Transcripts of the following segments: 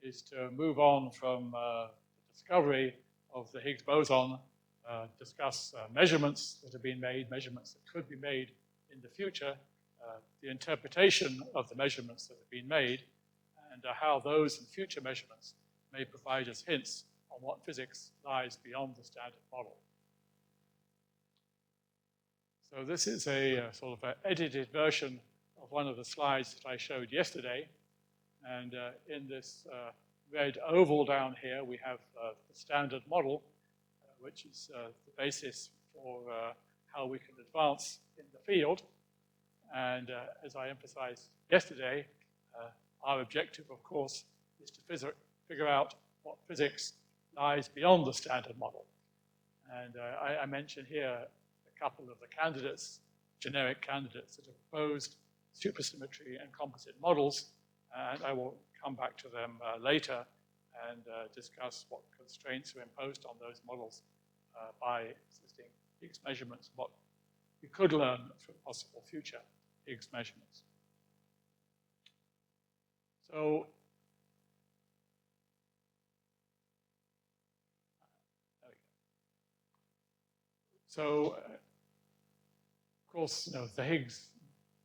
is to move on from the discovery of the Higgs boson, discuss measurements that have been made, measurements that could be made in the future, the interpretation of the measurements that have been made, and how those and future measurements may provide us hints on what physics lies beyond the standard model. So this is a sort of an edited version of one of the slides that I showed yesterday. And in this red oval down here, we have the standard model, which is the basis for how we can advance in the field. And as I emphasized yesterday, our objective, of course, is to figure out what physics lies beyond the standard model. And I mentioned here a couple of the candidates, generic candidates that have proposed supersymmetry and composite models, and I will come back to them later and discuss what constraints are imposed on those models by existing Higgs measurements, what we could learn from possible future Higgs measurements. So, of course, the Higgs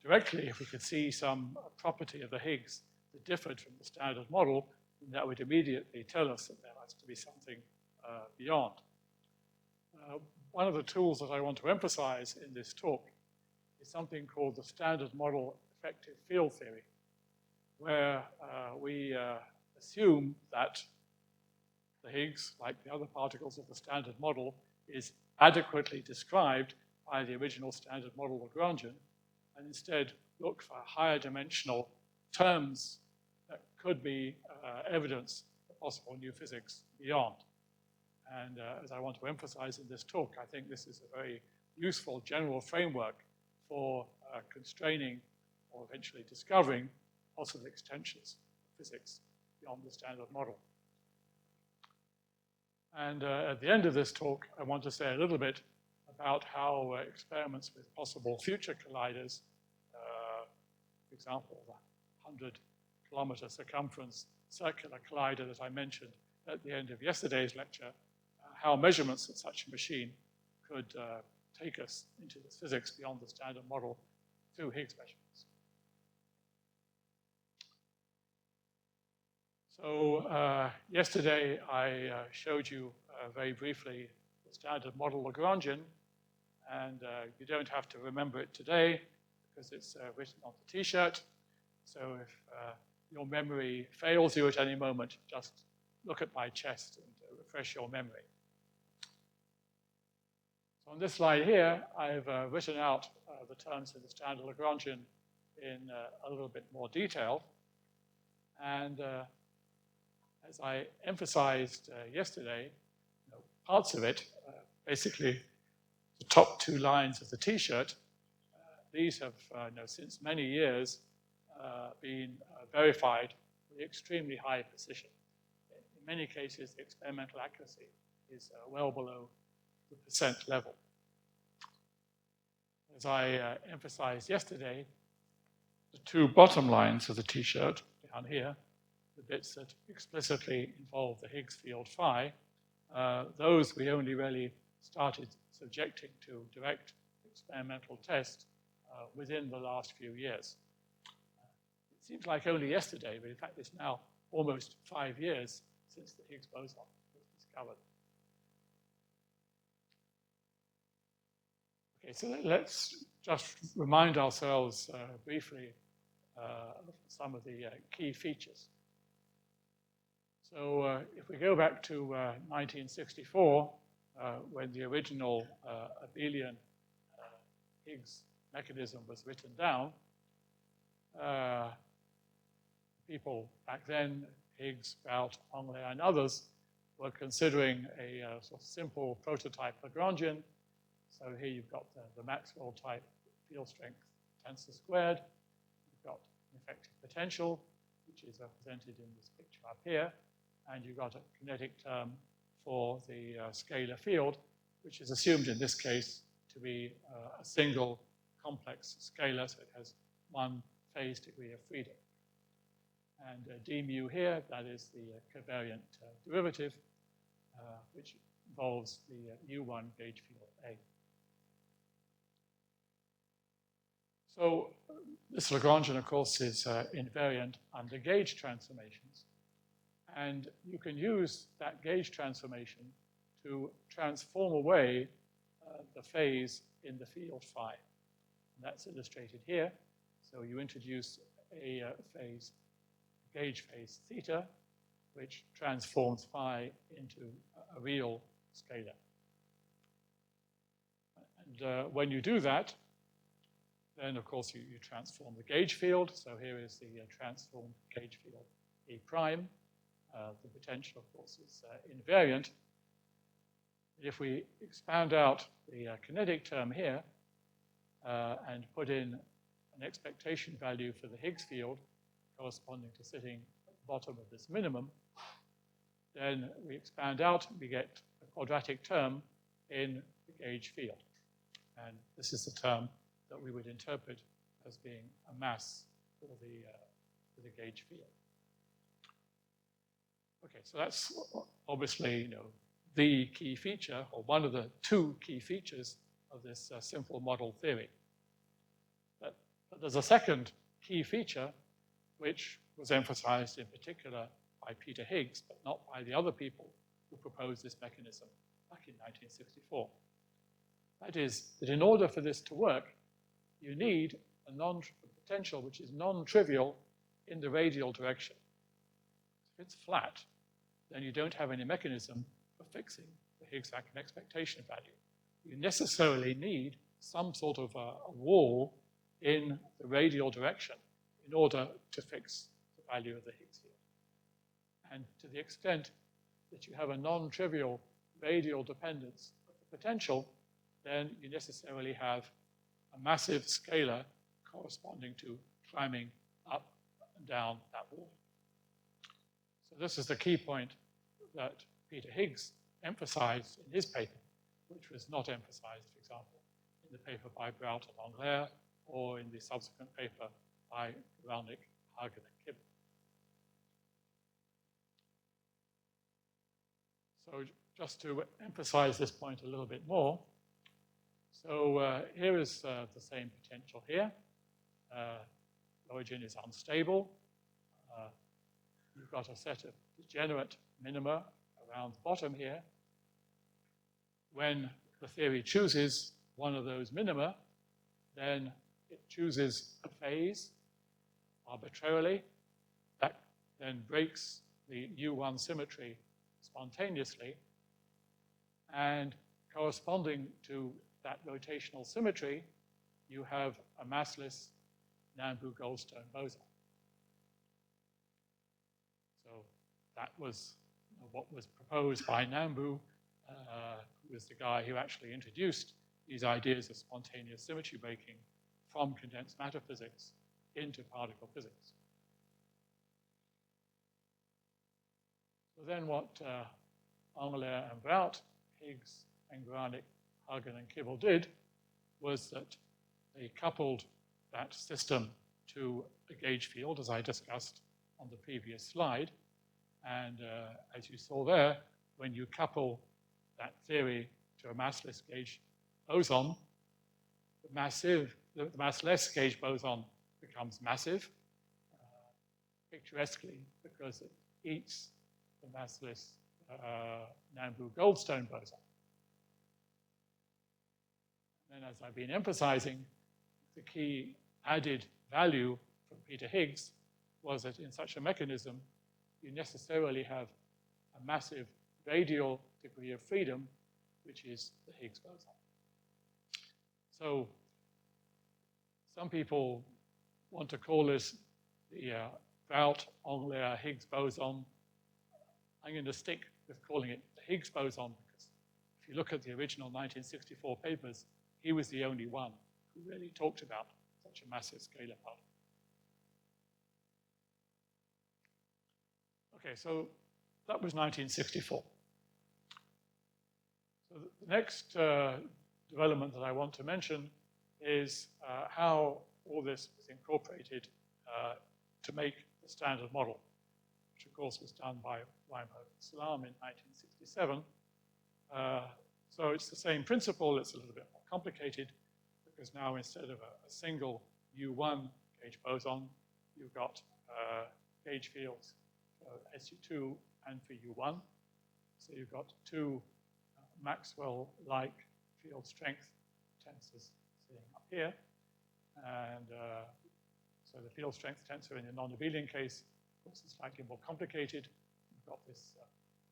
directly, if we could see some property of the Higgs that differed from the standard model, then that would immediately tell us that there has to be something beyond. One of the tools that I want to emphasize in this talk is something called the standard model effective field theory, where we assume that the Higgs, like the other particles of the standard model, is adequately described by the original standard model Lagrangian, and instead look for higher dimensional terms that could be evidence of possible new physics beyond. And as I want to emphasize in this talk, I think this is a very useful general framework for constraining or eventually discovering possible extensions of physics beyond the standard model. And at the end of this talk, I want to say a little bit about how experiments with possible future colliders, for example, the 100-kilometer circumference circular collider that I mentioned at the end of yesterday's lecture, how measurements of such a machine could take us into the physics beyond the standard model through Higgs measurements. So yesterday I showed you very briefly the standard model Lagrangian, and you don't have to remember it today because it's written on the t-shirt. So if your memory fails you at any moment, just look at my chest and refresh your memory. So on this slide here, I've written out the terms of the standard Lagrangian in a little bit more detail. And as I emphasized yesterday, parts of it, basically the top two lines of the t-shirt, these have since many years been verified with extremely high precision. In many cases, the experimental accuracy is well below the percent level. As I emphasized yesterday, the two bottom lines of the t-shirt down here, the bits that explicitly involve the Higgs field phi, those we only really started subjecting to direct experimental tests within the last few years. It seems like only yesterday, but in fact it's now almost 5 years since the Higgs boson was discovered. Okay, so let's just remind ourselves briefly of some of the key features. So if we go back to 1964, when the original abelian Higgs mechanism was written down, people back then, Higgs, Bout, Ongley, and others, were considering a sort of simple prototype Lagrangian. So here you've got the Maxwell type field strength tensor squared. You've got an effective potential, which is represented in this picture up here. And you've got a kinetic term for the scalar field, which is assumed in this case to be a single complex scalar, so it has one phase degree of freedom. and d mu here, that is the covariant derivative, which involves the U1 gauge field A. So this Lagrangian, of course, is invariant under gauge transformations. And you can use that gauge transformation to transform away the phase in the field phi. And that's illustrated here. So you introduce a phase, gauge phase theta, which transforms phi into a real scalar. And when you do that, then of course you transform the gauge field. So here is the transformed gauge field E prime. The potential, of course, is invariant. If we expand out the kinetic term here and put in an expectation value for the Higgs field corresponding to sitting at the bottom of this minimum, then we expand out, we get a quadratic term in the gauge field. And this is the term that we would interpret as being a mass for the gauge field. Okay, so that's obviously, the key feature, or one of the two key features of this simple model theory. But there's a second key feature which was emphasized in particular by Peter Higgs, but not by the other people who proposed this mechanism back in 1964. That is, that in order for this to work, you need a potential which is non-trivial in the radial direction. If it's flat, then you don't have any mechanism for fixing the Higgs-like expectation value. You necessarily need some sort of a wall in the radial direction in order to fix the value of the Higgs field. And to the extent that you have a non-trivial radial dependence of the potential, then you necessarily have a massive scalar corresponding to climbing up and down that wall. So this is the key point that Peter Higgs emphasized in his paper, which was not emphasized, for example, in the paper by Brout and Englert, or in the subsequent paper by Ramanujan, Hagen, and Kibble. So just to emphasize this point a little bit more, so here is the same potential here. Origin is unstable. You've got a set of degenerate minima around the bottom here. When the theory chooses one of those minima, then it chooses a phase arbitrarily. That then breaks the U1 symmetry spontaneously. And corresponding to that rotational symmetry, you have a massless Nambu-Goldstone boson. So that was what was proposed by Nambu, who was the guy who actually introduced these ideas of spontaneous symmetry breaking from condensed matter physics into particle physics. So then what Englert and Brout, Higgs, and Guralnick, Hagen, and Kibble did was that they coupled that system to a gauge field, as I discussed on the previous slide. And as you saw there, when you couple that theory to a massless gauge boson, the massless gauge boson becomes massive, picturesquely, because it eats the massless Nambu-Goldstone boson. And as I've been emphasizing, the key added value from Peter Higgs was that in such a mechanism, you necessarily have a massive radial degree of freedom, which is the Higgs boson. So some people want to call this the Brout-Englert-Higgs boson. I'm going to stick with calling it the Higgs boson, because if you look at the original 1964 papers, he was the only one who really talked about such a massive scalar particle. Okay, so that was 1964. So the next development that I want to mention is how all this was incorporated to make the standard model, which of course was done by Weinberg and Salam in 1967. So it's the same principle, it's a little bit more complicated, because now instead of a single U1 gauge boson, you've got gauge fields for SU2 and for U1. So you've got two Maxwell-like field strength tensors sitting up here. And so the field strength tensor in the non-abelian case, of course, is slightly more complicated. You've got this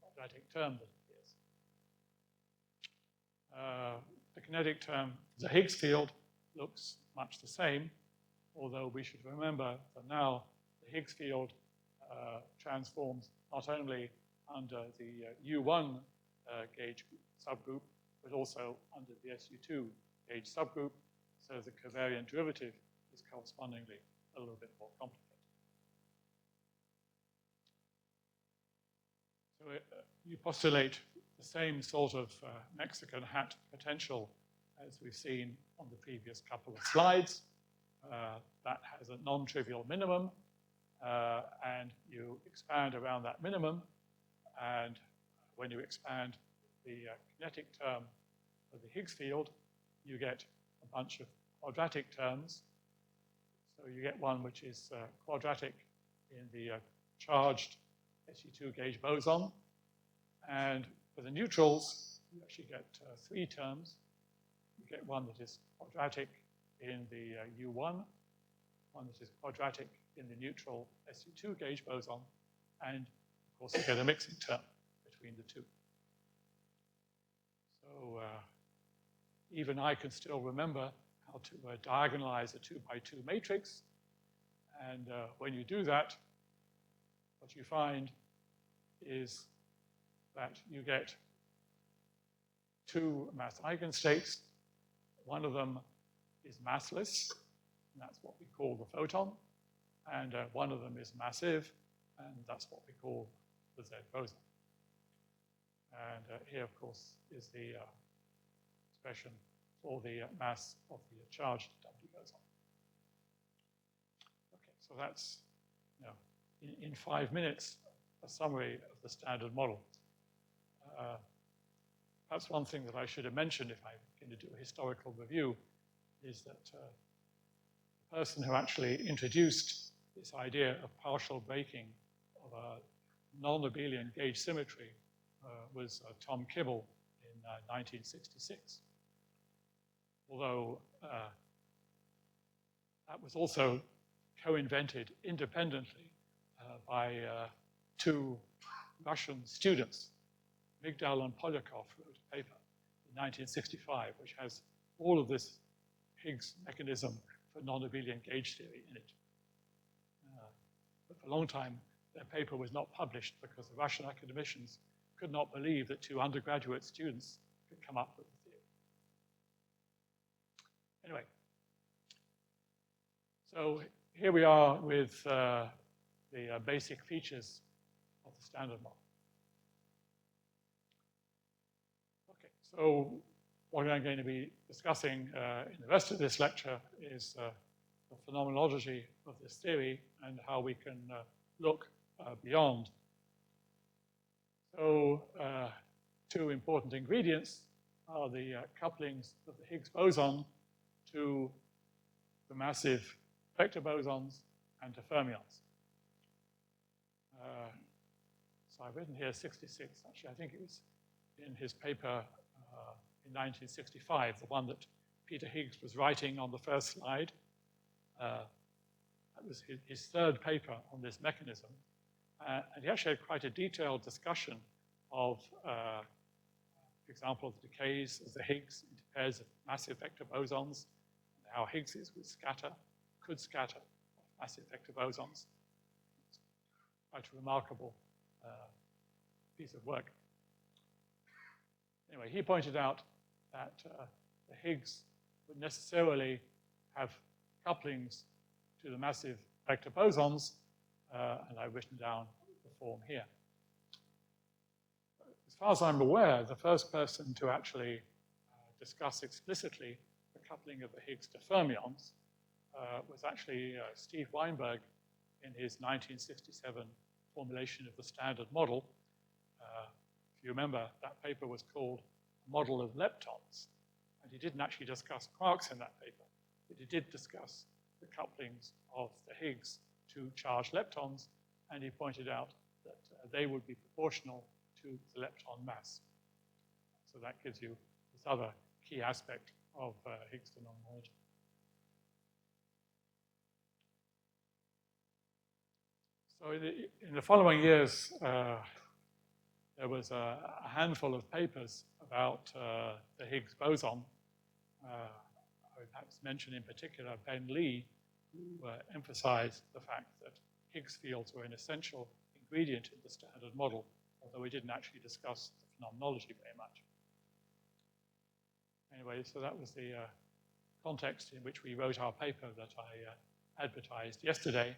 quadratic term that appears. The kinetic term, the Higgs field, looks much the same, although we should remember that now the Higgs field transforms not only under the U1 gauge subgroup, but also under the SU2 gauge subgroup, so the covariant derivative is correspondingly a little bit more complicated. So you postulate the same sort of Mexican hat potential as we've seen on the previous couple of slides. That has a non-trivial minimum, and you expand around that minimum, and when you expand the kinetic term of the Higgs field, you get a bunch of quadratic terms. So you get one which is quadratic in the charged SU2 gauge boson, and for the neutrals, you actually get three terms. You get one that is quadratic in the U1, one that is quadratic in the neutral SU2 gauge boson, and of course you get a mixing term between the two. So even I can still remember how to diagonalize a 2x2 matrix, and when you do that, what you find is that you get two mass eigenstates. One of them is massless, and that's what we call the photon, and one of them is massive, and that's what we call the Z boson. And here, of course, is the expression for the mass of the charged W boson. Okay, so that's, in 5 minutes, a summary of the standard model. Perhaps one thing that I should have mentioned if I'm going to do a historical review is that the person who actually introduced this idea of partial breaking of a non-abelian gauge symmetry was Tom Kibble in 1966. Although that was also co-invented independently by two Russian students. Migdal and Polyakov wrote a paper in 1965, which has all of this Higgs mechanism for non-abelian gauge theory in it. But for a long time, their paper was not published because the Russian academicians could not believe that two undergraduate students could come up with the theory. Anyway, so here we are with the basic features of the standard model. Okay, so what I'm going to be discussing in the rest of this lecture is the phenomenology of this theory and how we can look beyond. So two important ingredients are the couplings of the Higgs boson to the massive vector bosons and to fermions. So I've written here 66. Actually, I think it was in his paper in 1965, the one that Peter Higgs was writing on the first slide. That was his third paper on this mechanism. And he actually had quite a detailed discussion of, for example, the decays of the Higgs into pairs of massive vector bosons, and how Higgses could scatter massive vector bosons. It's quite a remarkable piece of work. Anyway, he pointed out that the Higgs would necessarily have couplings to the massive vector bosons, and I've written down the form here. As far as I'm aware, the first person to actually discuss explicitly the coupling of the Higgs to fermions was actually Steve Weinberg in his 1967 formulation of the Standard Model. If you remember, that paper was called Model of Leptons. And he didn't actually discuss quarks in that paper, but he did discuss the couplings of the Higgs to charged leptons, and he pointed out that they would be proportional to the lepton mass. So that gives you this other key aspect of Higgs phenomenology. So in the following years, there was a handful of papers about the Higgs boson. I would perhaps mention in particular Ben Lee, who emphasized the fact that Higgs fields were an essential ingredient in the Standard Model, although we didn't actually discuss the phenomenology very much. Anyway, so that was the context in which we wrote our paper that I advertised yesterday,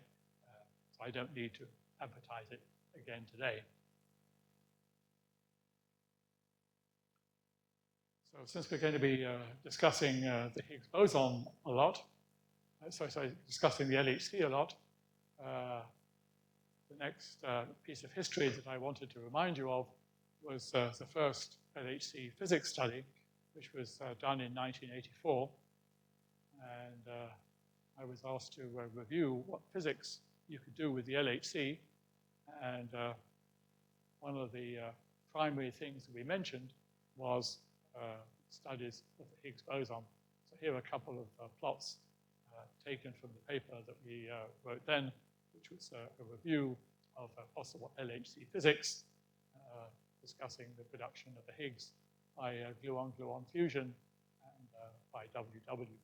so I don't need to advertise it again today. So since we're going to be discussing the Higgs boson a lot, discussing the LHC a lot, the next piece of history that I wanted to remind you of was the first LHC physics study, which was done in 1984. And I was asked to review what physics you could do with the LHC. And one of the primary things that we mentioned was studies of the Higgs boson. So here are a couple of plots taken from the paper that we wrote then, which was a review of possible LHC physics, discussing the production of the Higgs by gluon-gluon fusion and by WW fusion.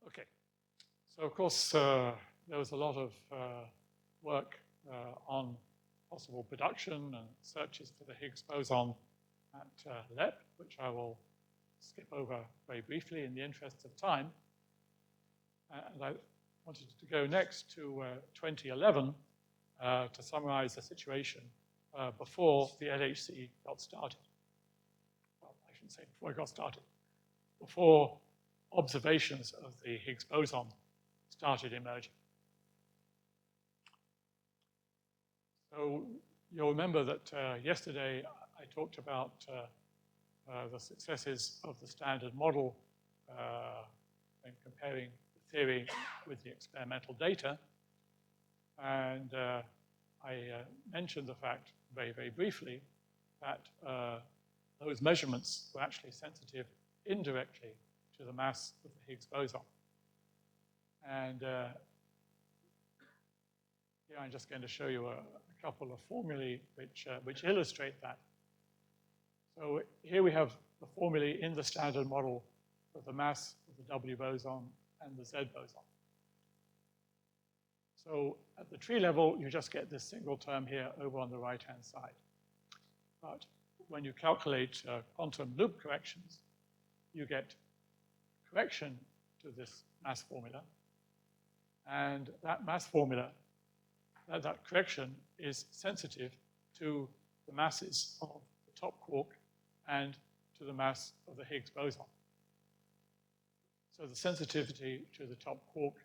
Okay, so of course there was a lot of work on possible production and searches for the Higgs boson at LEP, which I will skip over very briefly in the interest of time. And I wanted to go next to 2011 to summarize the situation before the LHC got started. Well, I shouldn't say before it got started. Before observations of the Higgs boson started emerging. So you'll remember that yesterday I talked about the successes of the Standard Model and comparing the theory with the experimental data. And I mentioned the fact very, very briefly that those measurements were actually sensitive indirectly to the mass of the Higgs boson. And here I'm just going to show you a couple of formulae which illustrate that. So here we have the formulae in the Standard Model for the mass of the W boson and the Z boson. So at the tree level, you just get this single term here over on the right-hand side. But when you calculate quantum loop corrections, you get correction to this mass formula. And that mass formula, that correction is sensitive to the masses of the top quark and to the mass of the Higgs boson. So the sensitivity to the top quark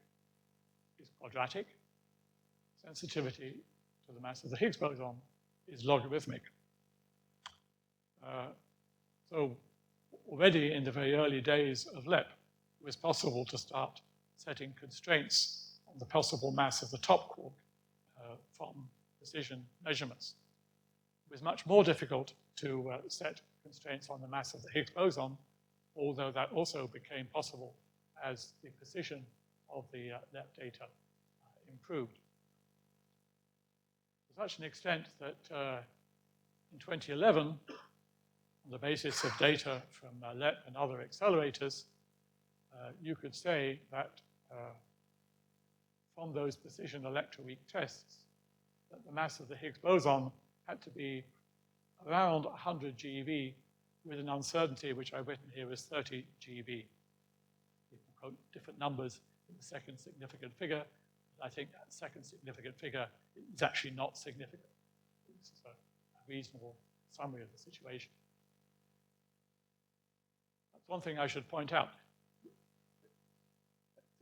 is quadratic. Sensitivity to the mass of the Higgs boson is logarithmic. So already in the very early days of LEP, it was possible to start setting constraints on the possible mass of the top quark from precision measurements. It was much more difficult to set constraints on the mass of the Higgs boson, although that also became possible as the precision of the LEP data improved. To such an extent that in 2011, on the basis of data from LEP and other accelerators, you could say that from those precision electroweak tests, that the mass of the Higgs boson had to be around 100 GeV with an uncertainty which I've written here as 30 GeV. You can quote different numbers in the second significant figure. I think that second significant figure is actually not significant. This is a reasonable summary of the situation. That's one thing I should point out.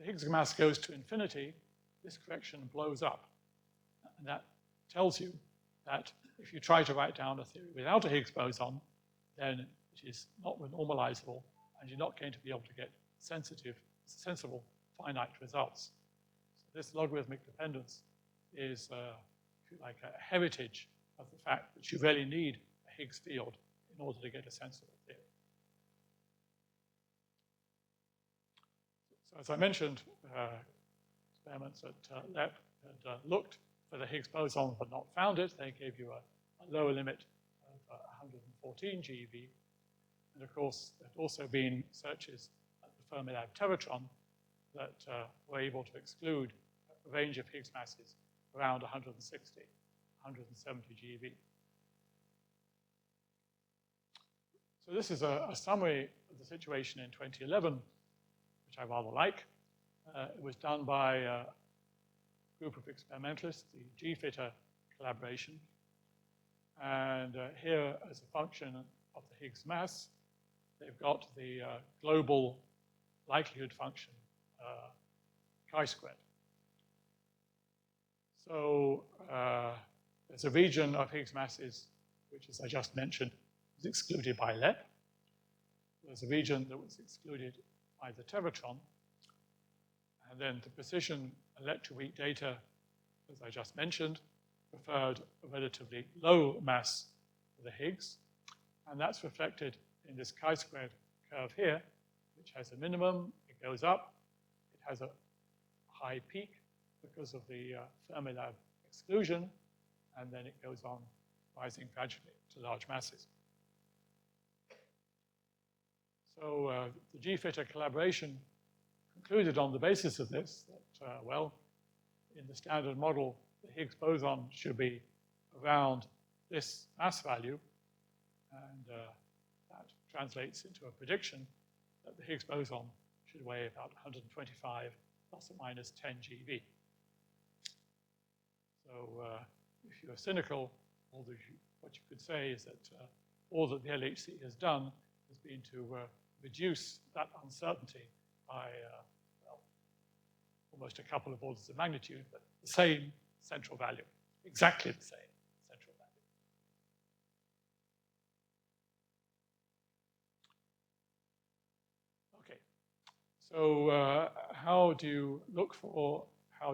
the Higgs mass goes to infinity, this correction blows up. And that tells you that if you try to write down a theory without a Higgs boson, then it is not normalizable, and you're not going to be able to get sensible, finite results. So this logarithmic dependence is, if you like, a heritage of the fact that you really need a Higgs field in order to get a sensible theory. So as I mentioned, experiments at LEP had looked for the Higgs boson but not found it. They gave you a lower limit of 114 GeV. And of course, there had also been searches at the Fermilab Teratron that were able to exclude a range of Higgs masses around 160, 170 GeV. So this is a summary of the situation in 2011, which I rather like. It was done by a group of experimentalists, the G-Fitter collaboration. And here, as a function of the Higgs mass, they've got the global likelihood function, chi-squared. So there's a region of Higgs masses, which, as I just mentioned, was excluded by LEP. There's a region that was excluded by the Teratron. And then the precision electroweak data, as I just mentioned, preferred a relatively low mass for the Higgs. And that's reflected in this chi-squared curve here, which has a minimum, it goes up, it has a high peak because of the Fermilab exclusion, and then it goes on rising gradually to large masses. So the G-Fitter collaboration concluded on the basis of this that, well, in the standard model, the Higgs boson should be around this mass value, and that translates into a prediction that the Higgs boson should weigh about 125 plus or minus 10 GeV. So if you're cynical, what you could say is that all that the LHC has done has been to reduce that uncertainty by well, almost a couple of orders of magnitude, but the same central value, exactly the same central value. Okay, so how do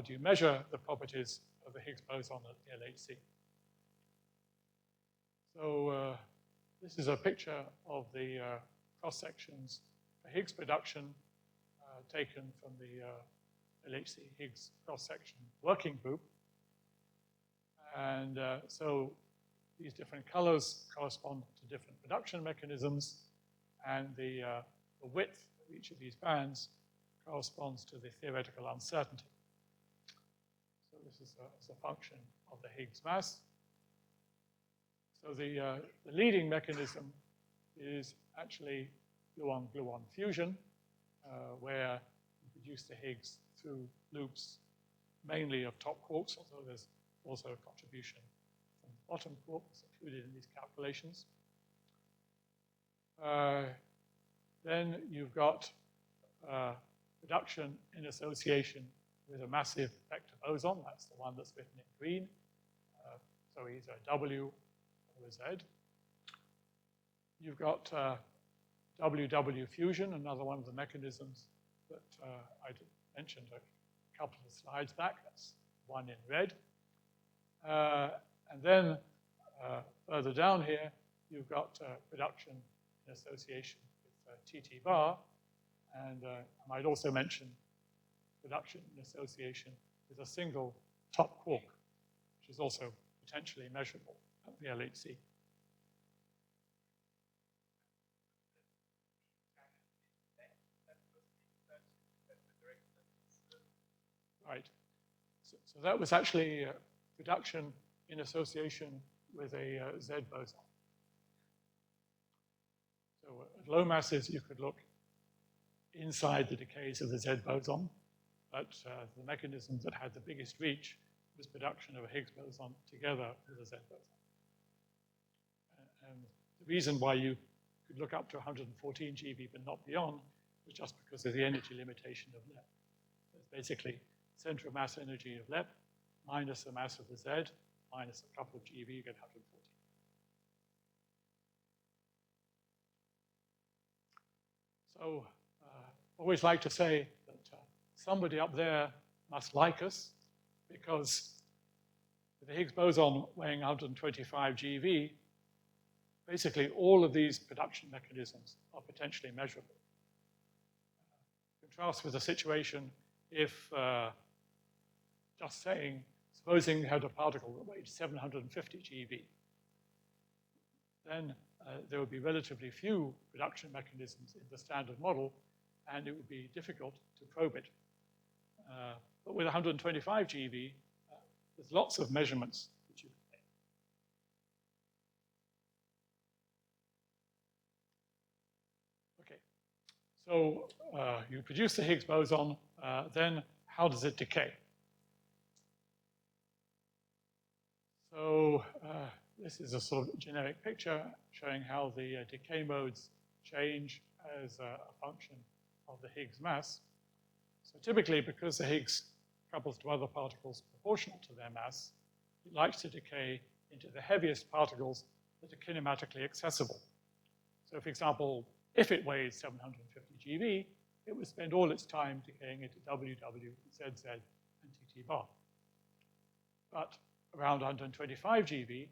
you measure the properties of the Higgs boson at the LHC? So this is a picture of the cross-sections for Higgs production taken from the LHC Higgs cross-section working group. And so these different colors correspond to different production mechanisms, and the width of each of these bands corresponds to the theoretical uncertainty. So this is a function of the Higgs mass. So the leading mechanism is actually gluon-gluon fusion, where you produce the Higgs through loops mainly of top quarks, although there's also a contribution from bottom quarks included in these calculations. Then you've got production in association with a massive vector boson. That's the one that's written in green. So either W or Z. You've got WW fusion, another one of the mechanisms that I mentioned a couple of slides back. That's one in red. And then further down here, you've got production in association with TT bar. And I might also mention production in association with a single top quark, which is also potentially measurable at the LHC. Right. So that was actually production in association with a Z boson. So at low masses, you could look inside the decays of the Z boson, but the mechanism that had the biggest reach was production of a Higgs boson together with a Z boson. And the reason why you could look up to 114 GeV but not beyond was just because of the energy limitation of LEP. basically center of mass energy of LEP minus the mass of the Z minus a couple of GeV, you get 140. So always like to say that somebody up there must like us, because with the Higgs boson weighing 125 GeV, basically all of these production mechanisms are potentially measurable. Contrast with the situation if, just saying, supposing you had a particle that weighed 750 GeV, then there would be relatively few production mechanisms in the standard model, and it would be difficult to probe it. But with 125 GeV, there's lots of measurements that you can make. Okay, so you produce the Higgs boson, then how does it decay? So this is a sort of generic picture showing how the decay modes change as a function of the Higgs mass. So typically, because the Higgs couples to other particles proportional to their mass, it likes to decay into the heaviest particles that are kinematically accessible. So for example, if it weighs 750 GeV, it would spend all its time decaying into WW, ZZ, and TT bar. But around 125 GeV,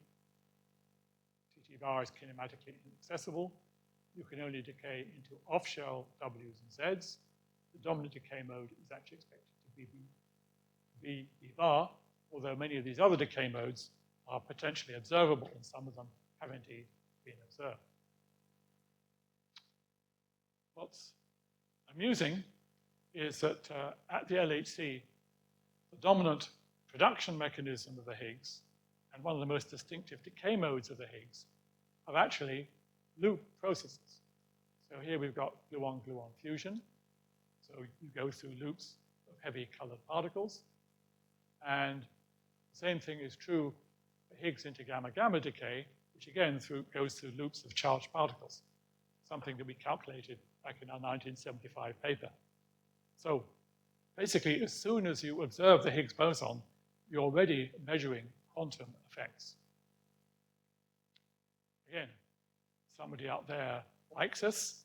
TT bar is kinematically inaccessible. You can only decay into off-shell W's and Z's. The dominant decay mode is actually expected to be B bar, although many of these other decay modes are potentially observable, and some of them have indeed been observed. What's amusing is that at the LHC, the dominant production mechanism of the Higgs and one of the most distinctive decay modes of the Higgs are actually loop processes. So here we've got gluon-gluon fusion. So you go through loops of heavy colored particles. And the same thing is true for Higgs into gamma-gamma decay, which again goes through loops of charged particles, something that we calculated back in our 1975 paper. So basically, as soon as you observe the Higgs boson, you're already measuring quantum effects. Again, somebody out there likes us,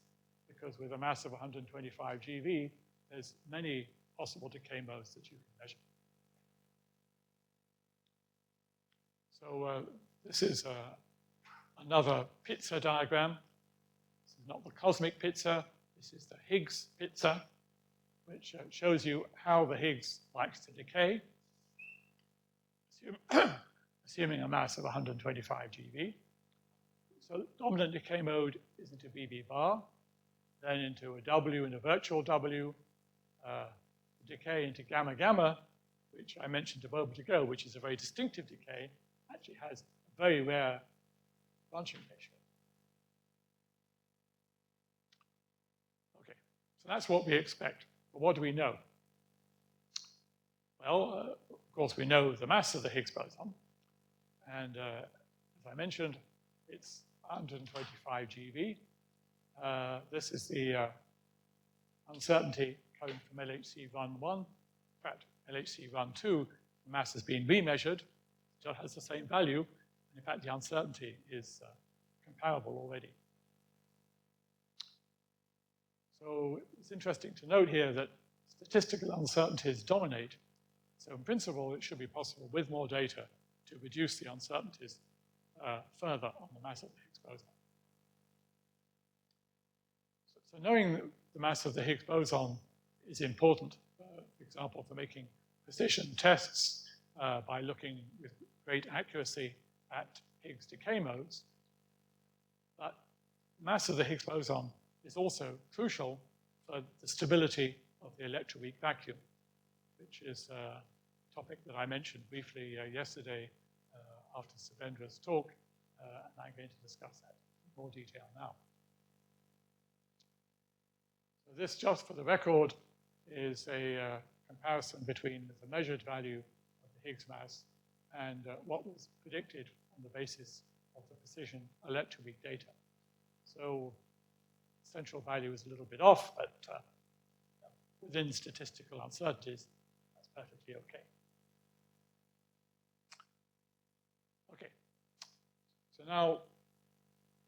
because with a mass of 125 GeV, there's many possible decay modes that you can measure. So this is another pizza diagram. This is not the cosmic pizza. This is the Higgs pizza, which shows you how the Higgs likes to decay, assuming a mass of 125 GeV. So dominant decay mode is into BB bar, then into a W and a virtual W, decay into gamma-gamma, which I mentioned a moment ago, which is a very distinctive decay, actually has a very rare branching ratio. Okay, so that's what we expect. But what do we know? Well, of course, we know the mass of the Higgs boson. And as I mentioned, it's 125 GeV. This is the uncertainty coming from LHC run 1. In fact, LHC run 2, the mass has been remeasured. It still has the same value. And in fact, the uncertainty is comparable already. So it's interesting to note here that statistical uncertainties dominate. So in principle, it should be possible with more data to reduce the uncertainties further on the mass of the Higgs boson. So knowing the mass of the Higgs boson is important, for example, for making precision tests by looking with great accuracy at Higgs decay modes. But the mass of the Higgs boson is also crucial for the stability of the electroweak vacuum, which is a topic that I mentioned briefly yesterday after Subendra's talk, and I'm going to discuss that in more detail now. So this, just for the record, is a comparison between the measured value of the Higgs mass and what was predicted on the basis of the precision electroweak data. So central value is a little bit off, but within statistical uncertainties, that's perfectly okay. Okay, so now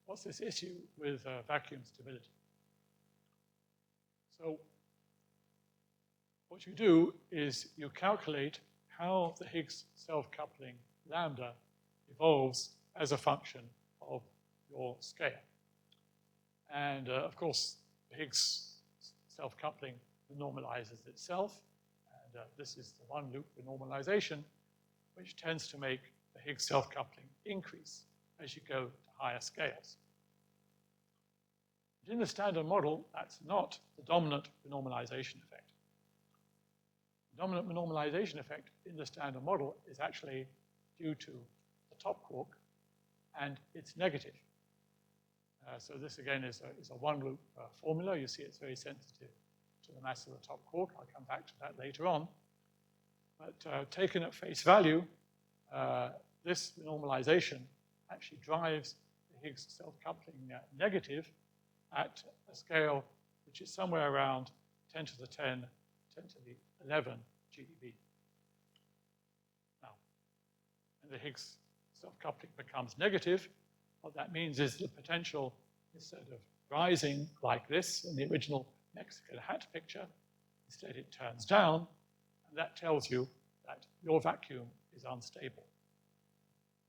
what's this issue with vacuum stability? So what you do is you calculate how the Higgs self-coupling lambda evolves as a function of your scale. And of course, the Higgs self-coupling normalizes itself. And this is the one-loop renormalization, which tends to make the Higgs self-coupling increase as you go to higher scales. But in the standard model, that's not the dominant renormalization effect. The dominant renormalization effect in the standard model is actually due to the top quark, and it's negative. So this, again, is a one-loop formula. You see it's very sensitive to the mass of the top quark. I'll come back to that later on. But taken at face value, this renormalization actually drives the Higgs self-coupling negative at a scale which is somewhere around 10 to the 10, 10 to the 11 GeV. Now, when the Higgs self-coupling becomes negative, what that means is the potential, instead of rising like this in the original Mexican hat picture, instead it turns down, and that tells you that your vacuum is unstable.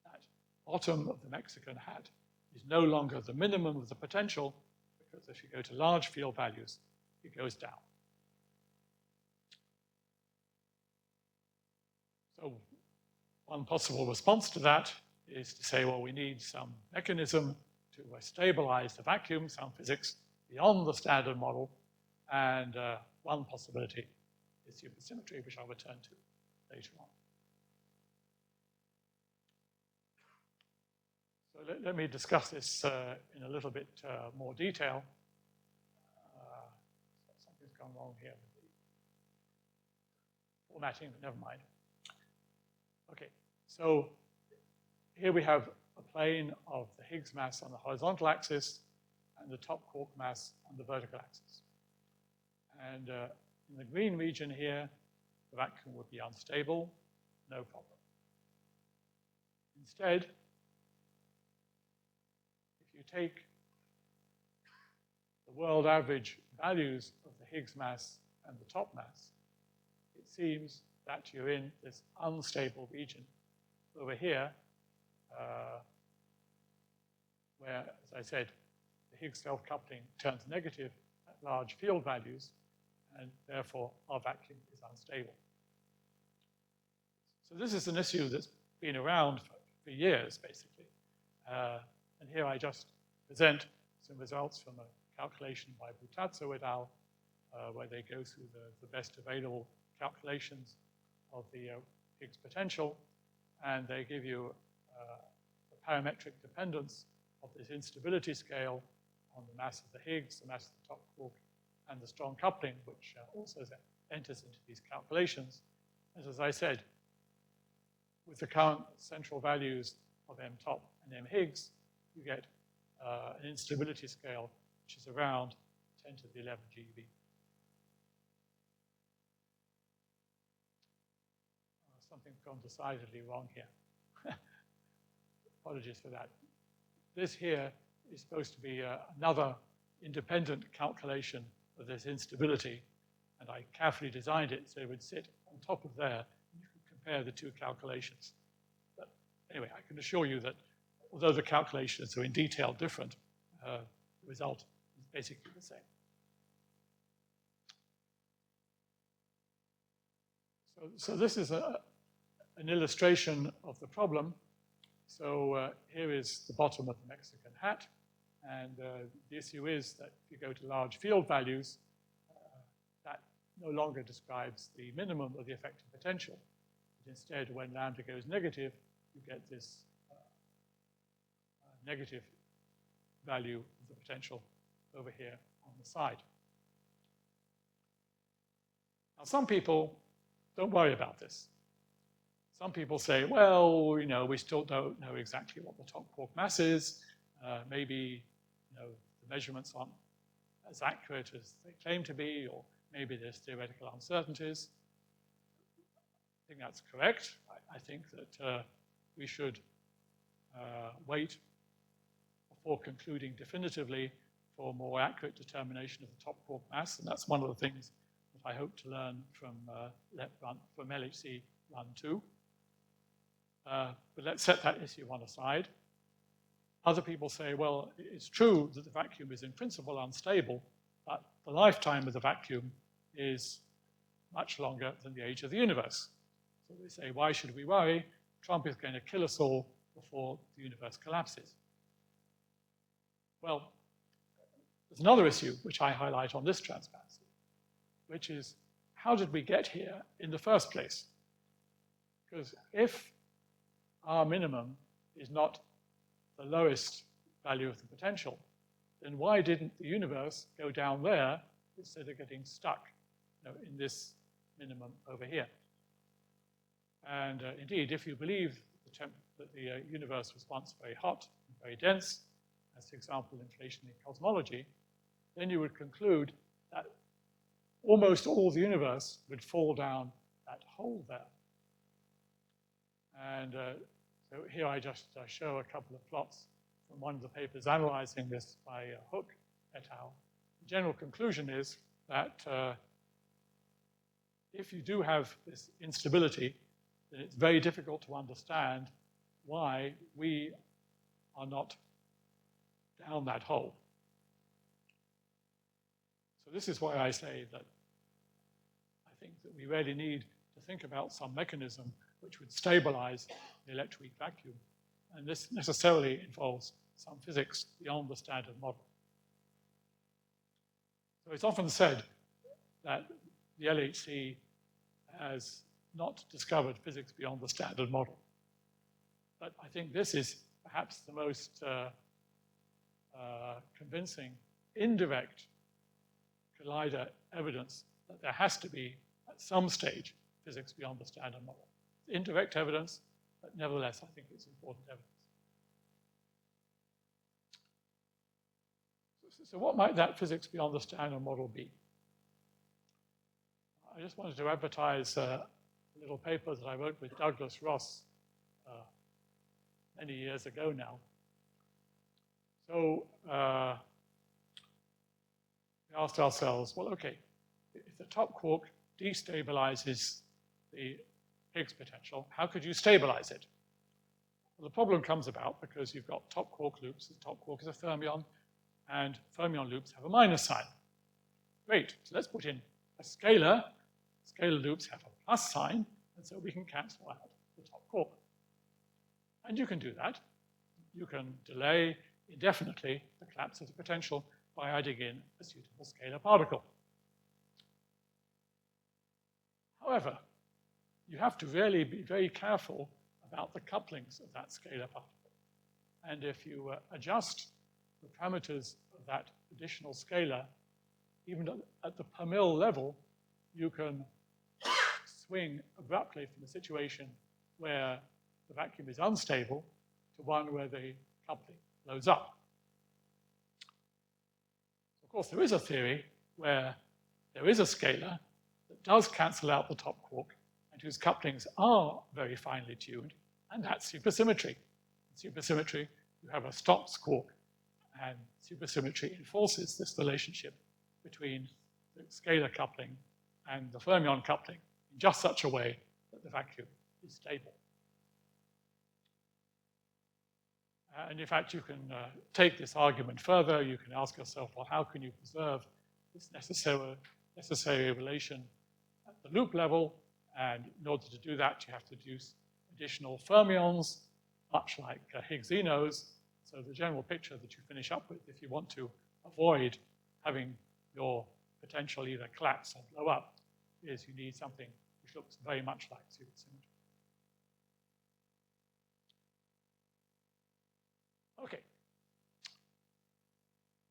That bottom of the Mexican hat is no longer the minimum of the potential, because if you go to large field values, it goes down. So one possible response to that is to say, well, we need some mechanism to stabilize the vacuum, some physics beyond the standard model, and one possibility is supersymmetry, which I'll return to later on. So let me discuss this in a little bit more detail. Something's gone wrong here with the formatting, but never mind. Okay, so here we have a plane of the Higgs mass on the horizontal axis and the top quark mass on the vertical axis. And in the green region here, the vacuum would be unstable, no problem. Instead, if you take the world average values of the Higgs mass and the top mass, it seems that you're in this unstable region over here, where, as I said, the Higgs self-coupling turns negative at large field values, and therefore our vacuum is unstable. So this is an issue that's been around for years, basically. And here I just present some results from a calculation by Butazzo et al., where they go through the best available calculations of the Higgs potential, and they give you the parametric dependence of this instability scale on the mass of the Higgs, the mass of the top quark, and the strong coupling, which also enters into these calculations. And as I said, with the current central values of m top and m Higgs, you get an instability scale which is around 10 to the 11 GeV. Something's gone decidedly wrong here. Apologies for that. This here is supposed to be another independent calculation of this instability, and I carefully designed it so it would sit on top of there, and you can compare the two calculations. But anyway, I can assure you that although the calculations are in detail different, the result is basically the same. So this is an illustration of the problem. So here is the bottom of the Mexican hat, and the issue is that if you go to large field values, that no longer describes the minimum of the effective potential. But instead, when lambda goes negative, you get this negative value of the potential over here on the side. Now, some people don't worry about this. Some people say, well, you know, we still don't know exactly what the top quark mass is. Maybe, you know, the measurements aren't as accurate as they claim to be, or maybe there's theoretical uncertainties. I think that's correct. I think that we should wait before concluding definitively for a more accurate determination of the top quark mass, and that's one of the things that I hope to learn from LHC Run 2. But let's set that issue one aside. Other people say, well, it's true that the vacuum is in principle unstable, but the lifetime of the vacuum is much longer than the age of the universe. So they say, why should we worry? Trump is going to kill us all before the universe collapses. Well, there's another issue which I highlight on this transparency, which is, how did we get here in the first place? Because if our minimum is not the lowest value of the potential, then why didn't the universe go down there instead of getting stuck, in this minimum over here? And indeed, if you believe that the universe was once very hot and very dense, as for example, inflationary cosmology, then you would conclude that almost all the universe would fall down that hole there. And so here I just show a couple of plots from one of the papers analyzing this by Hook et al. The general conclusion is that if you do have this instability, then it's very difficult to understand why we are not down that hole. So this is why I say that I think that we really need to think about some mechanism which would stabilize the electroweak vacuum. And this necessarily involves some physics beyond the standard model. So it's often said that the LHC has not discovered physics beyond the standard model. But I think this is perhaps the most convincing indirect collider evidence that there has to be, at some stage, physics beyond the standard model. Indirect evidence, but nevertheless, I think it's important evidence. So what might that physics beyond the standard model be? I just wanted to advertise a little paper that I wrote with Douglas Ross many years ago now. So we asked ourselves, well, okay, if the top quark destabilizes the Higgs potential, how could you stabilize it? Well, the problem comes about because you've got top quark loops. The top quark is a fermion, and fermion loops have a minus sign. Great, so let's put in a scalar. Scalar loops have a plus sign, and so we can cancel out the top quark. And you can do that. You can delay indefinitely the collapse of the potential by adding in a suitable scalar particle. However, you have to really be very careful about the couplings of that scalar particle. And if you adjust the parameters of that additional scalar, even at the per mil level, you can swing abruptly from a situation where the vacuum is unstable to one where the coupling blows up. Of course, there is a theory where there is a scalar that does cancel out the top quark and whose couplings are very finely tuned, and that's supersymmetry. In supersymmetry, you have a stops quark, and supersymmetry enforces this relationship between the scalar coupling and the fermion coupling in just such a way that the vacuum is stable. And in fact, you can take this argument further. You can ask yourself, well, how can you preserve this necessary relation at the loop level? And in order to do that, you have to deduce additional fermions, much like Higgs-Zenos. So the general picture that you finish up with, if you want to avoid having your potential either collapse or blow up, is you need something which looks very much like supersymmetry. Okay.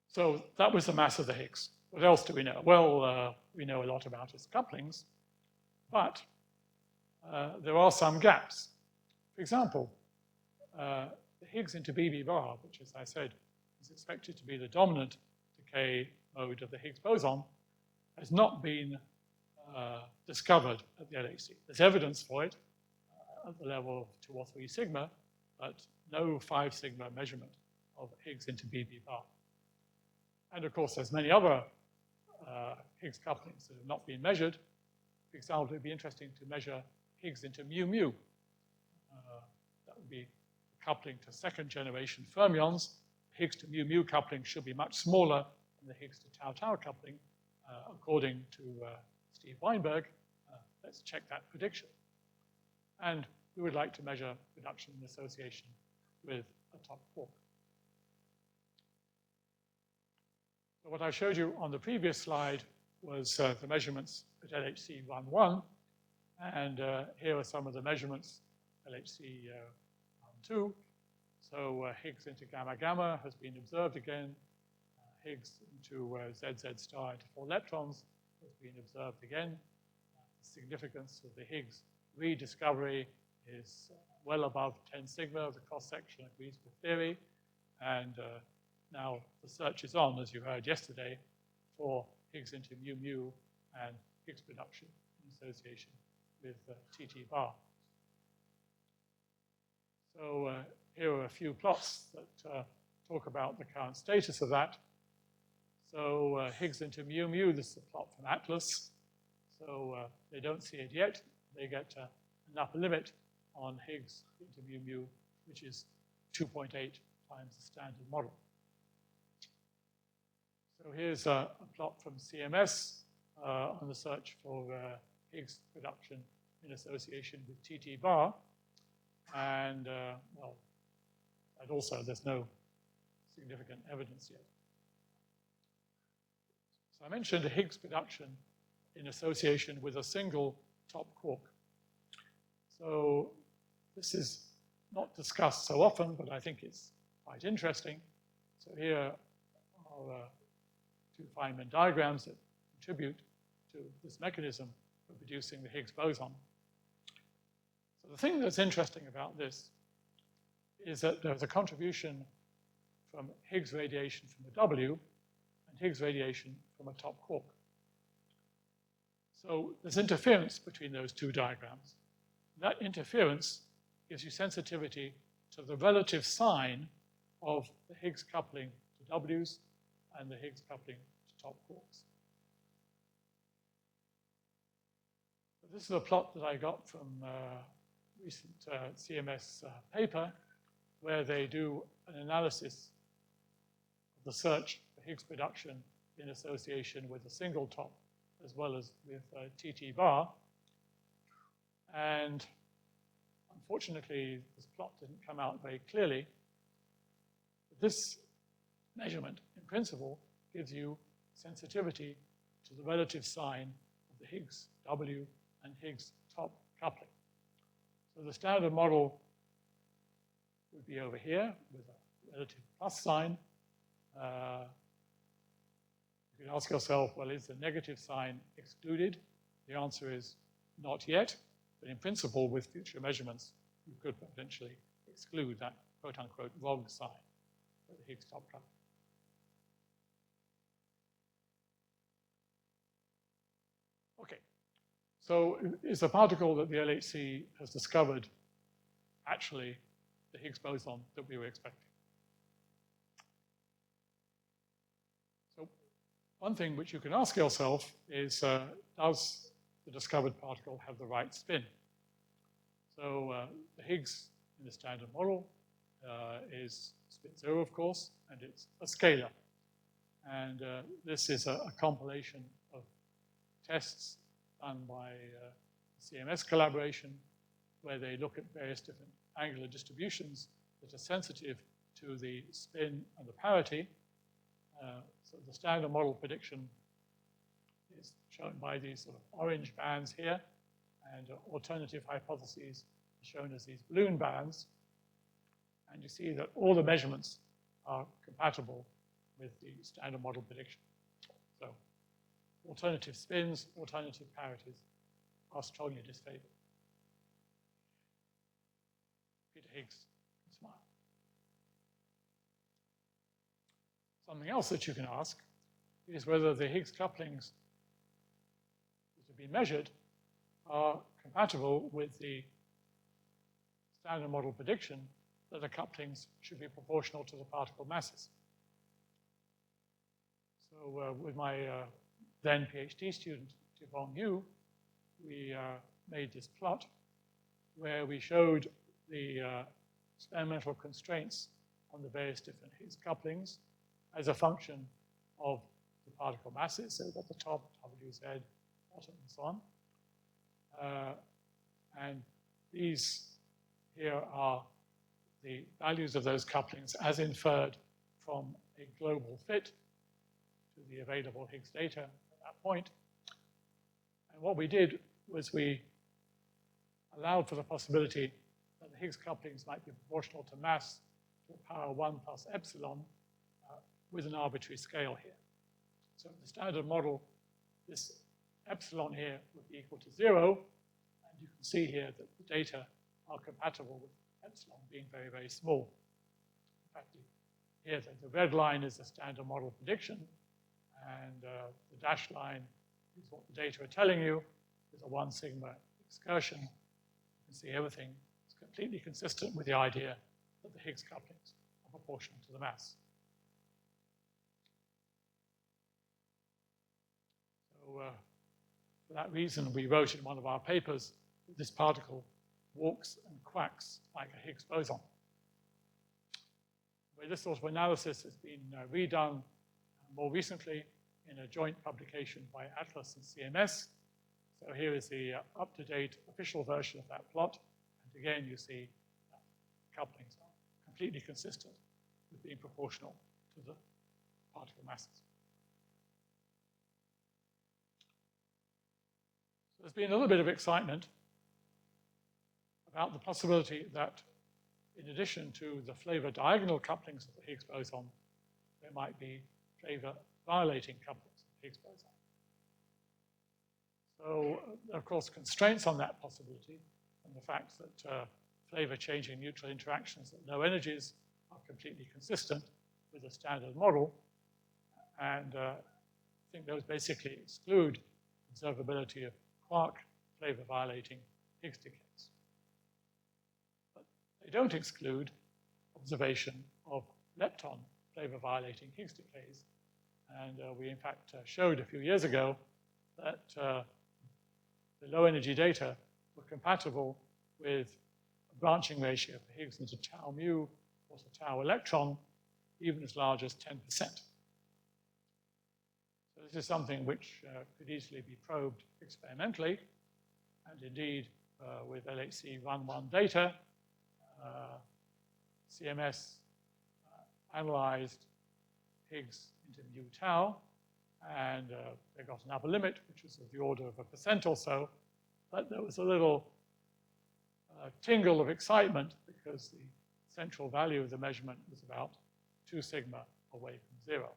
So that was the mass of the Higgs. What else do we know? Well, we know a lot about its couplings, but there are some gaps. For example, the Higgs into BB bar, which, as I said, is expected to be the dominant decay mode of the Higgs boson, has not been discovered at the LHC. There's evidence for it at the level of 2 or 3 sigma, but no 5 sigma measurement of Higgs into BB bar. And of course, there's many other Higgs couplings that have not been measured. For example, it would be interesting to measure Higgs into mu mu. That would be coupling to 2nd generation fermions. Higgs to mu mu coupling should be much smaller than the Higgs to tau tau coupling, according to Steve Weinberg. Let's check that prediction. And we would like to measure reduction in association with a top quark. So what I showed you on the previous slide was the measurements at LHC 1.1, and here are some of the measurements LHC 1.2. So Higgs into gamma gamma has been observed again. Higgs into ZZ star into 4 leptons has been observed again. The significance of the Higgs rediscovery is well above 10 sigma. The cross-section agrees with theory. And now the search is on, as you heard yesterday, for Higgs into mu mu and Higgs production in association with TT bar. So here are a few plots that talk about the current status of that. So Higgs into mu mu, this is a plot from Atlas. So they don't see it yet. They get an upper limit on Higgs into mu mu, which is 2.8 times the standard model. So here's a plot from CMS on the search for Higgs production in association with TT bar. And, well, and also there's no significant evidence yet. So I mentioned a Higgs production in association with a single top quark. So this is not discussed so often, but I think it's quite interesting. So here are 2 Feynman diagrams that contribute to this mechanism for producing the Higgs boson. So the thing that's interesting about this is that there's a contribution from Higgs radiation from the W and Higgs radiation from a top quark. So there's interference between those 2 diagrams. That interference gives you sensitivity to the relative sign of the Higgs coupling to Ws and the Higgs coupling to top quarks. So this is a plot that I got from recent CMS paper, where they do an analysis of the search for Higgs production in association with a single top as well as with TT bar. And unfortunately, this plot didn't come out very clearly. But this measurement, in principle, gives you sensitivity to the relative sign of the Higgs W and Higgs top coupling. So the standard model would be over here with a relative plus sign. You can ask yourself, well, is the negative sign excluded? The answer is not yet, but in principle, with future measurements, you could potentially exclude that quote-unquote wrong sign for the Higgs top coupling. Okay, so is the particle that the LHC has discovered actually the Higgs boson that we were expecting? So one thing which you can ask yourself is, does the discovered particle have the right spin? So the Higgs in the standard model is spin 0, of course, and it's a scalar. And this is a compilation of tests done by CMS collaboration, where they look at various different angular distributions that are sensitive to the spin and the parity. So the standard model prediction is shown by these sort of orange bands here, and alternative hypotheses are shown as these balloon bands. And you see that all the measurements are compatible with the standard model prediction. So alternative spins, alternative parities are strongly disfavored. Peter Higgs can smile. Something else that you can ask is whether the Higgs couplings been measured are compatible with the standard model prediction that the couplings should be proportional to the particle masses. So with my then PhD student, Yvonne Yu, we made this plot where we showed the experimental constraints on the various different Higgs couplings as a function of the particle masses, so at the top, WZ, bottom, and so on. And these here are the values of those couplings as inferred from a global fit to the available Higgs data at that point. And what we did was we allowed for the possibility that the Higgs couplings might be proportional to mass to the power 1 plus epsilon with an arbitrary scale here. So in the standard model, this epsilon here would be equal to 0, and you can see here that the data are compatible with epsilon being very, very small. In fact, here the red line is the standard model prediction, and the dashed line is what the data are telling you. There's a 1 sigma excursion. You can see everything is completely consistent with the idea that the Higgs couplings are proportional to the mass. So for that reason, we wrote in one of our papers that this particle walks and quacks like a Higgs boson. But this sort of analysis has been redone more recently in a joint publication by Atlas and CMS. So here is the up-to-date official version of that plot. And again, you see couplings are completely consistent with being proportional to the particle masses. So there's been a little bit of excitement about the possibility that in addition to the flavor diagonal couplings of the Higgs boson, there might be flavor violating couplings of the Higgs boson. So, of course, constraints on that possibility and the fact that flavor-changing neutral interactions at low energies are completely consistent with the standard model. And I think those basically exclude observability of quark flavor-violating Higgs decays. But they don't exclude observation of lepton flavor-violating Higgs decays. And we, in fact, showed a few years ago that the low-energy data were compatible with a branching ratio for Higgs into tau mu or to tau electron, even as large as 10%. So this is something which could easily be probed experimentally, and indeed, with LHC run-1 data, CMS analyzed Higgs into mu tau, and they got an upper limit, which was of the order of 1% or so, but there was a little tingle of excitement because the central value of the measurement was about 2 sigma away from 0.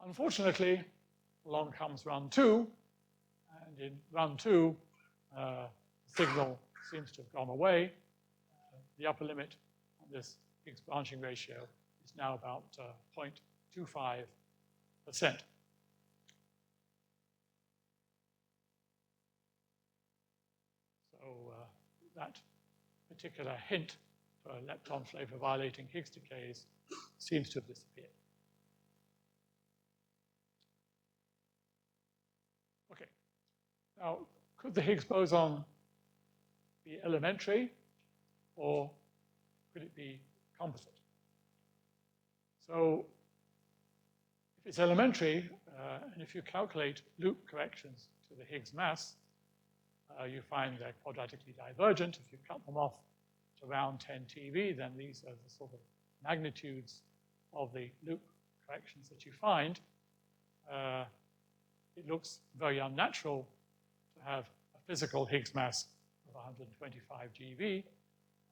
Unfortunately, along comes run 2, and in run 2, the signal seems to have gone away. The upper limit on this Higgs branching ratio is now about 0.25%. So that particular hint for lepton flavor violating Higgs decays seems to have disappeared. Okay, now could the Higgs boson be elementary, or could it be composite? So if it's elementary, and if you calculate loop corrections to the Higgs mass, you find they're quadratically divergent. If you cut them off to around 10 TeV, then these are the sort of magnitudes of the loop corrections that you find. It looks very unnatural to have a physical Higgs mass of 125 GeV.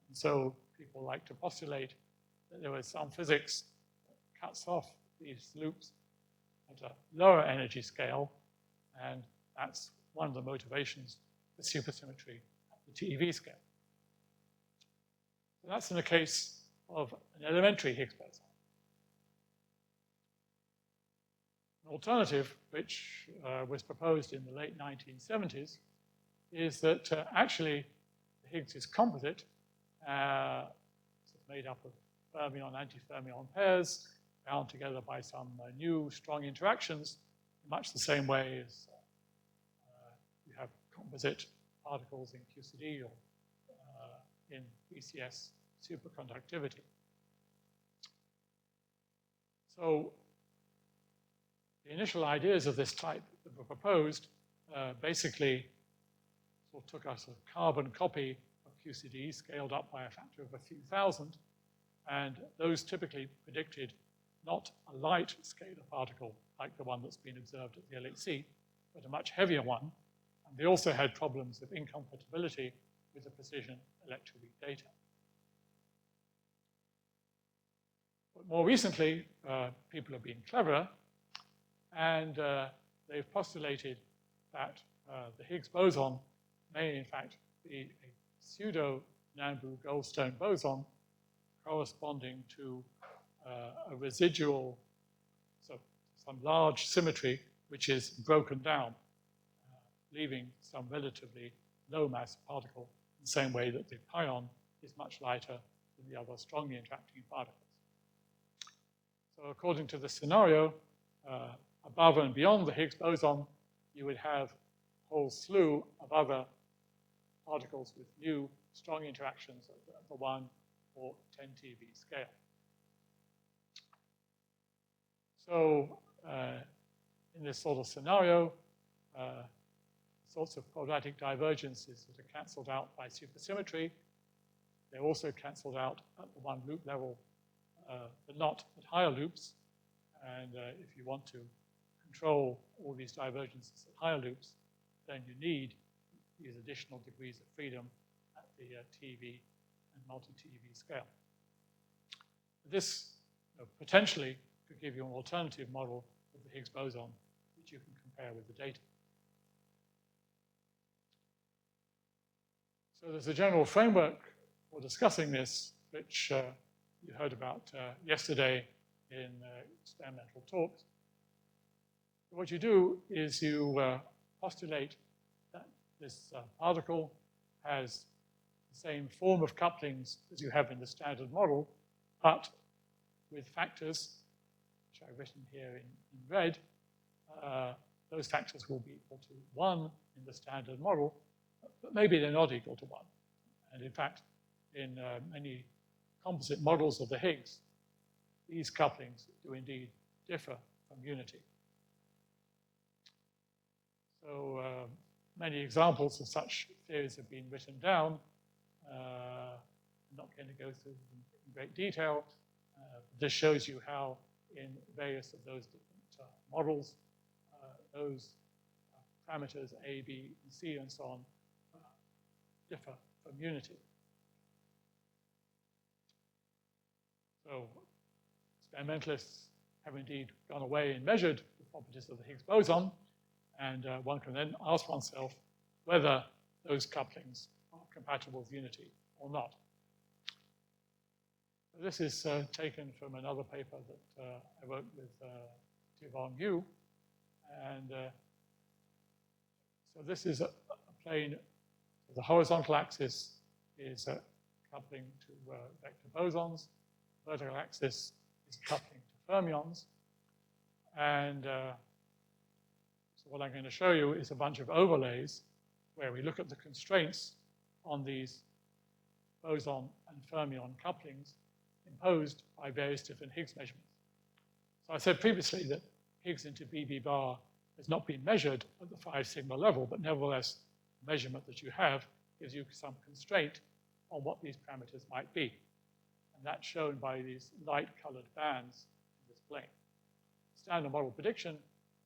And so people like to postulate that there was some physics that cuts off these loops at a lower energy scale, and that's one of the motivations for supersymmetry at the TeV scale. So that's in the case of an elementary Higgs boson. An alternative, which was proposed in the late 1970s, is that actually the Higgs is composite. It's made up of fermion, anti-fermion pairs bound together by some new strong interactions, in much the same way as you have composite particles in QCD or in BCS superconductivity. So the initial ideas of this type that were proposed basically sort of took us a carbon copy of QCD scaled up by a factor of a few thousand, and those typically predicted not a light scalar particle like the one that's been observed at the LHC, but a much heavier one. And they also had problems of incompatibility with the precision electroweak data. But more recently, people have been cleverer, and they've postulated that the Higgs boson may in fact be a pseudo-Nambu-Goldstone boson corresponding to a residual, so some large symmetry which is broken down, leaving some relatively low mass particle in the same way that the pion is much lighter than the other strongly interacting particles. So according to the scenario, above and beyond the Higgs boson, you would have a whole slew of other particles with new strong interactions at the 1 or 10 TeV scale. So in this sort of scenario, sorts of quadratic divergences that are cancelled out by supersymmetry, they're also cancelled out at the one loop level, but not at higher loops. And if you want to control all these divergences at higher loops, then you need these additional degrees of freedom at the TeV and multi-TeV scale. This potentially could give you an alternative model of the Higgs boson, which you can compare with the data. So there's a general framework for discussing this, which you heard about yesterday in experimental talks. What you do is you postulate that this particle has the same form of couplings as you have in the standard model, but with factors, which I've written here in red. Those factors will be equal to 1 in the standard model, but maybe they're not equal to 1. And in fact, in many composite models of the Higgs, these couplings do indeed differ from unity. So many examples of such theories have been written down. I'm not going to go through them in great detail. This shows you how in various of those different models, those parameters A, B, and C, and so on, differ from unity. So experimentalists have indeed gone away and measured the properties of the Higgs boson, and one can then ask oneself whether those couplings are compatible with unity or not. So this is taken from another paper that I wrote with Tivong Yu, and so this is a plane. The horizontal axis is coupling to vector bosons. Vertical axis is coupling to fermions. And so what I'm going to show you is a bunch of overlays where we look at the constraints on these boson and fermion couplings imposed by various different Higgs measurements. So I said previously that Higgs into BB bar has not been measured at the 5 sigma level, but nevertheless, the measurement that you have gives you some constraint on what these parameters might be. And that's shown by these light-colored bands in this plane. Standard model prediction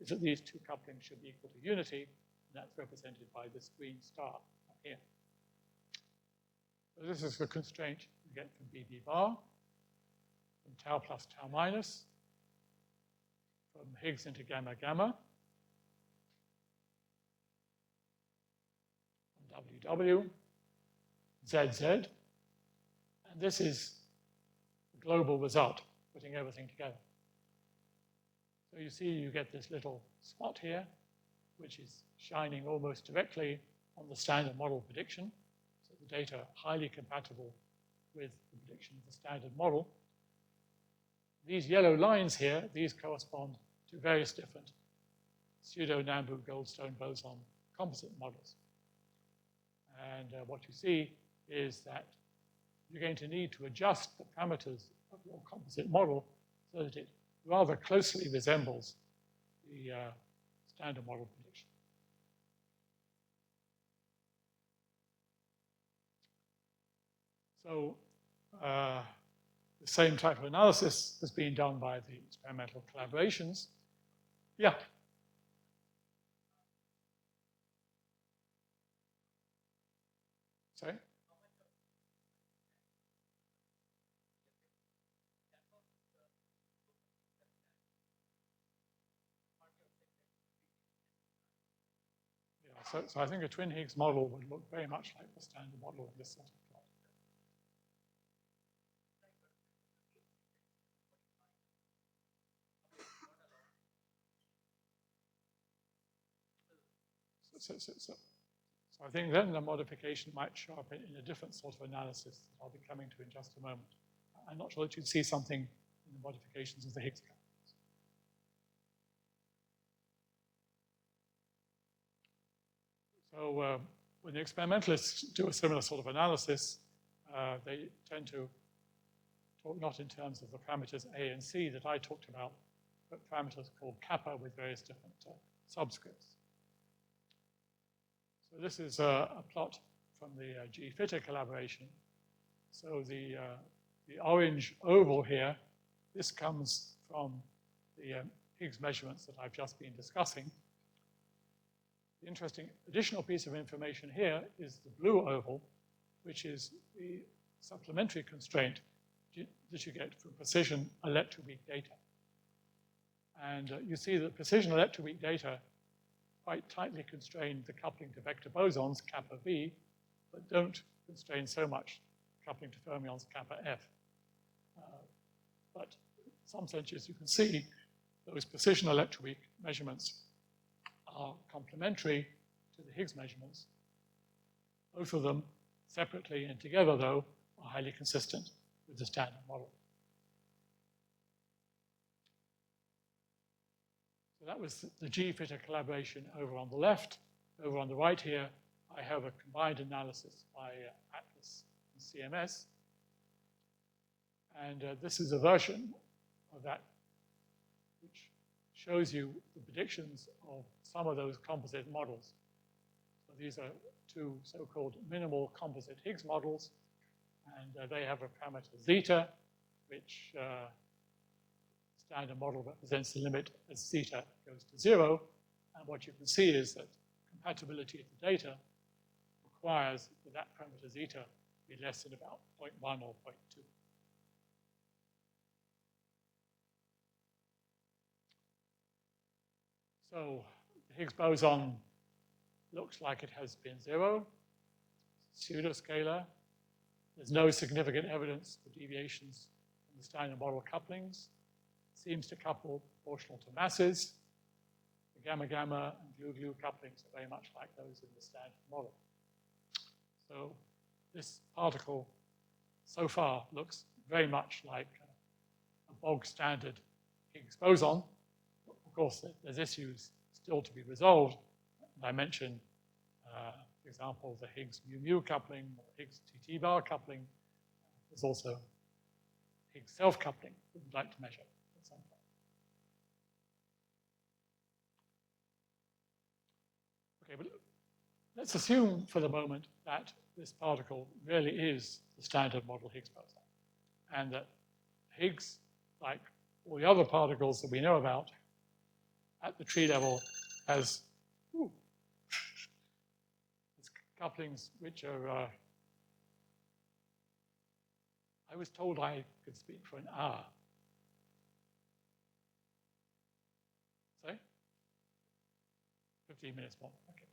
is that these two couplings should be equal to unity, and that's represented by this green star up here. So this is the constraint you get from BB bar, from tau plus tau minus, from Higgs into gamma gamma, from WW, ZZ, and this is the global result, putting everything together. So you see you get this little spot here, which is shining almost directly on the standard model prediction. So the data are highly compatible with the prediction of the standard model. These yellow lines here, these correspond to various different pseudo-Nambu-Goldstone boson composite models. And what you see is that you're going to need to adjust the parameters of your composite model so that it rather closely resembles the standard model prediction. So the same type of analysis has been done by the experimental collaborations. Yeah. Sorry? Yeah, so I think a twin Higgs model would look very much like the standard model in this sort of plot. So I think then the modification might show up in a different sort of analysis that I'll be coming to in just a moment. I'm not sure that you'd see something in the modifications of the Higgs couplings. So when the experimentalists do a similar sort of analysis, they tend to talk not in terms of the parameters A and C that I talked about, but parameters called kappa with various different subscripts. So this is a plot from the G-Fitter collaboration. So the orange oval here, this comes from the Higgs measurements that I've just been discussing. The interesting additional piece of information here is the blue oval, which is the supplementary constraint that you get from precision electroweak data. And you see that precision electroweak data quite tightly constrain the coupling to vector bosons, kappa V, but don't constrain so much coupling to fermions, kappa F. But in some senses, you can see those precision electroweak measurements are complementary to the Higgs measurements. Both of them, separately and together, though, are highly consistent with the standard model. So that was the G-Fitter collaboration over on the left. Over on the right here, I have a combined analysis by Atlas and CMS. And this is a version of that which shows you the predictions of some of those composite models. So these are two so-called minimal composite Higgs models, and they have a parameter zeta, which standard model represents the limit as zeta goes to 0. And what you can see is that compatibility of the data requires that that parameter zeta be less than about 0.1 or 0.2. So the Higgs boson looks like it has spin 0, pseudoscalar. There's no significant evidence for deviations from the standard model couplings. It seems to couple proportional to masses. The gamma-gamma and glue-glue couplings are very much like those in the standard model. So this particle so far looks very much like a bog standard Higgs boson. Of course, there's issues still to be resolved. I mentioned, for example, the Higgs mu-mu coupling, or Higgs TT bar coupling. There's also Higgs self-coupling that we'd like to measure at some point. Okay, but let's assume for the moment that this particle really is the standard model Higgs boson, and that Higgs, like all the other particles that we know about, at the tree level has couplings which are, I was told I could speak for an hour. Sorry? 15 minutes more, okay.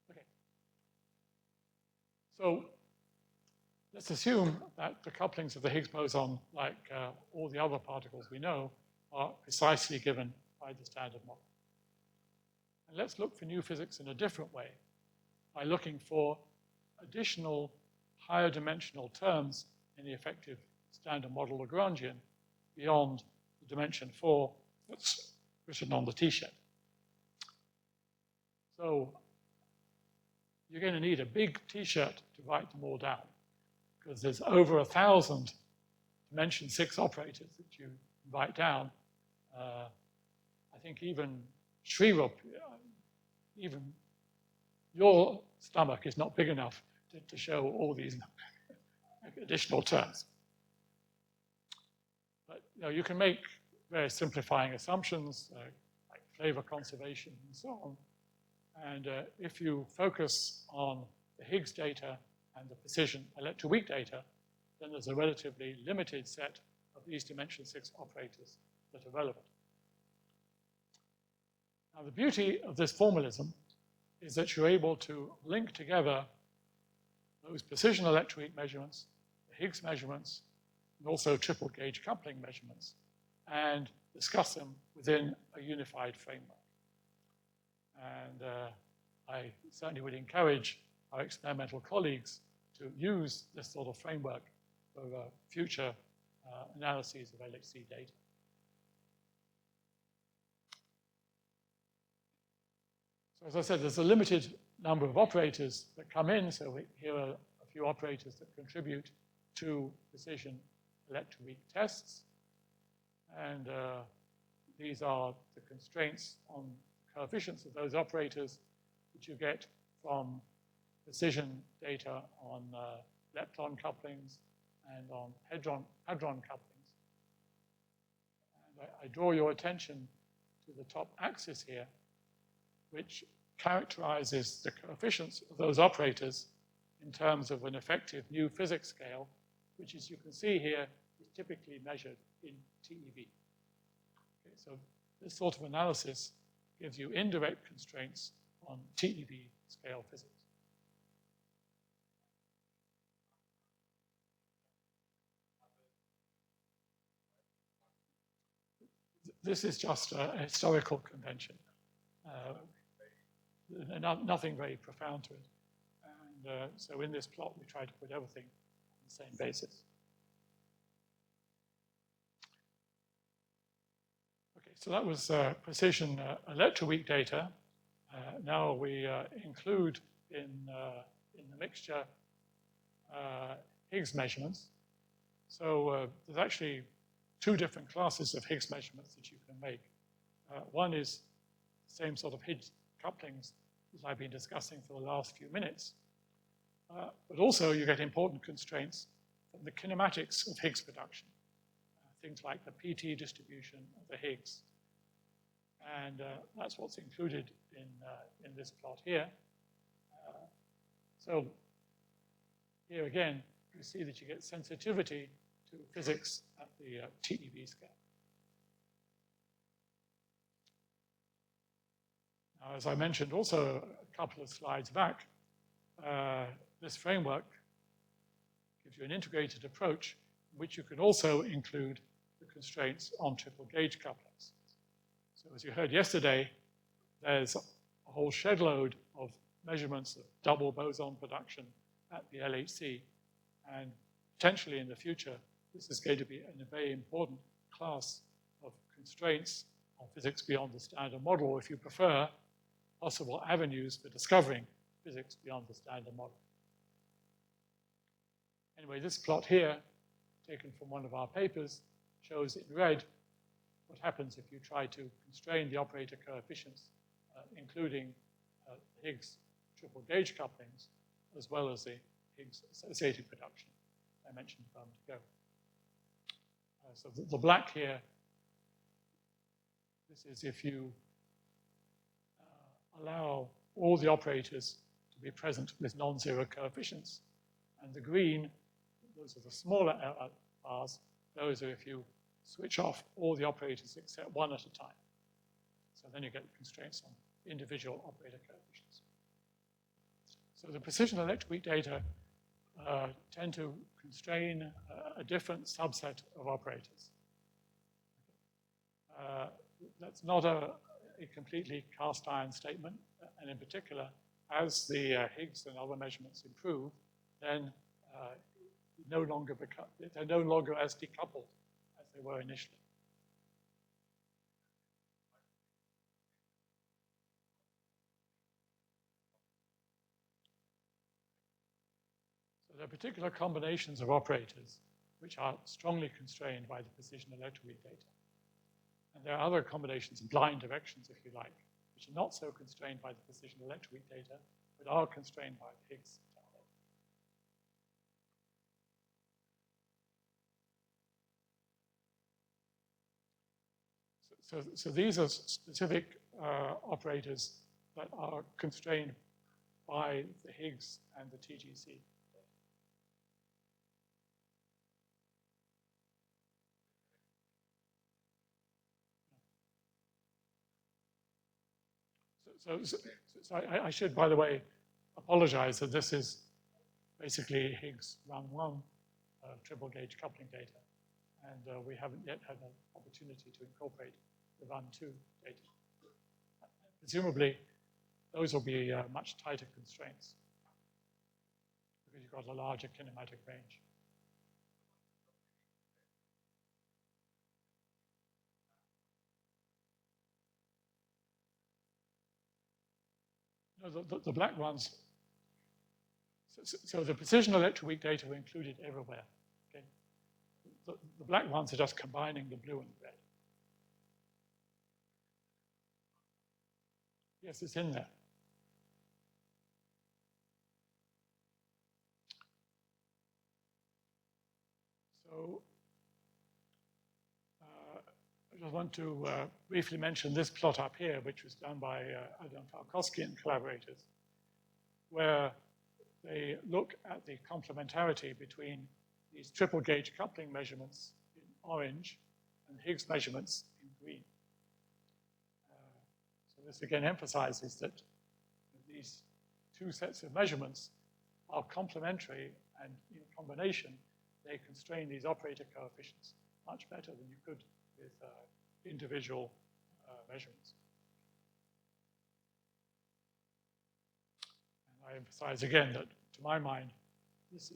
Okay. So let's assume that the couplings of the Higgs boson, like all the other particles we know, are precisely given by the standard model. And let's look for new physics in a different way by looking for additional higher dimensional terms in the effective standard model Lagrangian beyond the dimension 4 that's written on the T-shed. So you're going to need a big T-shirt to write them all down, because there's over 1,000 dimension 6 operators that you write down. I think even Srirup, even your stomach is not big enough to show all these additional terms. But you can make very simplifying assumptions, like flavor conservation and so on. And if you focus on the Higgs data and the precision electroweak data, then there's a relatively limited set of these dimension 6 operators that are relevant. Now, the beauty of this formalism is that you're able to link together those precision electroweak measurements, the Higgs measurements, and also triple gauge coupling measurements, and discuss them within a unified framework. And I certainly would encourage our experimental colleagues to use this sort of framework for future analyses of LHC data. So as I said, there's a limited number of operators that come in. So here are a few operators that contribute to precision electroweak tests. And these are the constraints on coefficients of those operators that you get from precision data on lepton couplings and on hadron couplings. And I draw your attention to the top axis here, which characterizes the coefficients of those operators in terms of an effective new physics scale, which, as you can see here, is typically measured in TeV. Okay, so this sort of analysis gives you indirect constraints on TeV scale physics. This is just a historical convention. Nothing very profound to it. And so in this plot, we try to put everything on the same basis. Okay, so that was precision electroweak data. Now we include in the mixture Higgs measurements. So there's actually two different classes of Higgs measurements that you can make. One is the same sort of Higgs couplings as I've been discussing for the last few minutes. But also you get important constraints from the kinematics of Higgs production. Things like the PT distribution of the Higgs. And that's what's included in this plot here. So here again, you see that you get sensitivity to physics at the TeV scale. Now, as I mentioned also a couple of slides back, this framework gives you an integrated approach in which you can also include the constraints on triple gauge couplings. So as you heard yesterday, there's a whole shed load of measurements of double boson production at the LHC, and potentially in the future, this is going to be a very important class of constraints on physics beyond the standard model, or if you prefer, possible avenues for discovering physics beyond the standard model. Anyway, this plot here, taken from one of our papers, shows in red what happens if you try to constrain the operator coefficients, including Higgs triple gauge couplings, as well as the Higgs associated production I mentioned a moment ago. So the black here, this is if you allow all the operators to be present with non-zero coefficients. And the green, those are the smaller bars, those are if you switch off all the operators except one at a time. So then you get constraints on individual operator coefficients. So the precision electroweak data tend to constrain a different subset of operators. that's not a completely cast iron statement. And in particular, as the Higgs and other measurements improve, then they're no longer as decoupled as they were initially. So there are particular combinations of operators which are strongly constrained by the precision electroweak data. And there are other combinations, blind directions, if you like, which are not so constrained by the precision electroweak data, but are constrained by the Higgs data. So these are specific operators that are constrained by the Higgs and the TGC. So I should, by the way, apologize that this is basically Higgs run 1 triple gauge coupling data. And we haven't yet had an opportunity to incorporate the run 2 data. Presumably, those will be much tighter constraints because you've got a larger kinematic range. No, the black ones, so the precision electroweak data were included everywhere. Okay? The black ones are just combining the blue and the red. Yes, it's in there. So I just want to briefly mention this plot up here, which was done by Adam Falkowski and collaborators, where they look at the complementarity between these triple gauge coupling measurements in orange and Higgs measurements in green. So this again emphasizes that these two sets of measurements are complementary, and in combination, they constrain these operator coefficients much better than you could with individual measurements. And I emphasize again that, to my mind, this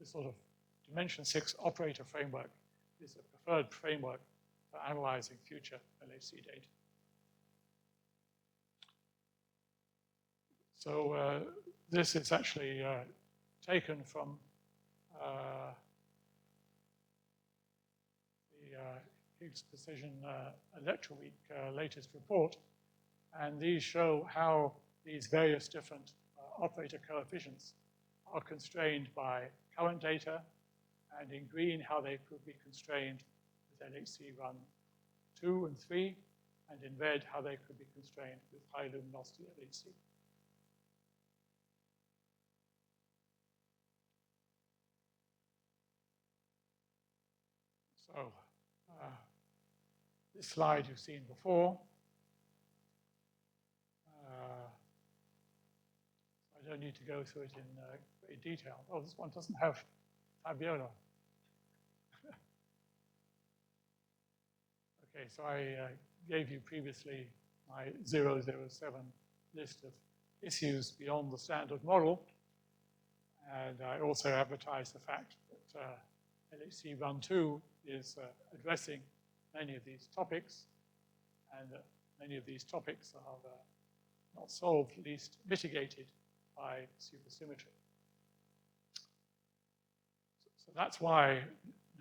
sort of dimension 6 operator framework is a preferred framework for analyzing future LHC data. So this is actually taken from the Higgs Precision Electroweak latest report, and these show how these various different operator coefficients are constrained by current data, and in green how they could be constrained with LHC run 2 and 3, and in red how they could be constrained with high luminosity LHC. So this slide you've seen before. I don't need to go through it in great detail. Oh, this one doesn't have Fabiola. Okay, so I gave you previously my 007 list of issues beyond the standard model. And I also advertised the fact that LHC Run 2 is addressing many of these topics, and many of these topics are not solved, at least mitigated by supersymmetry. So that's why,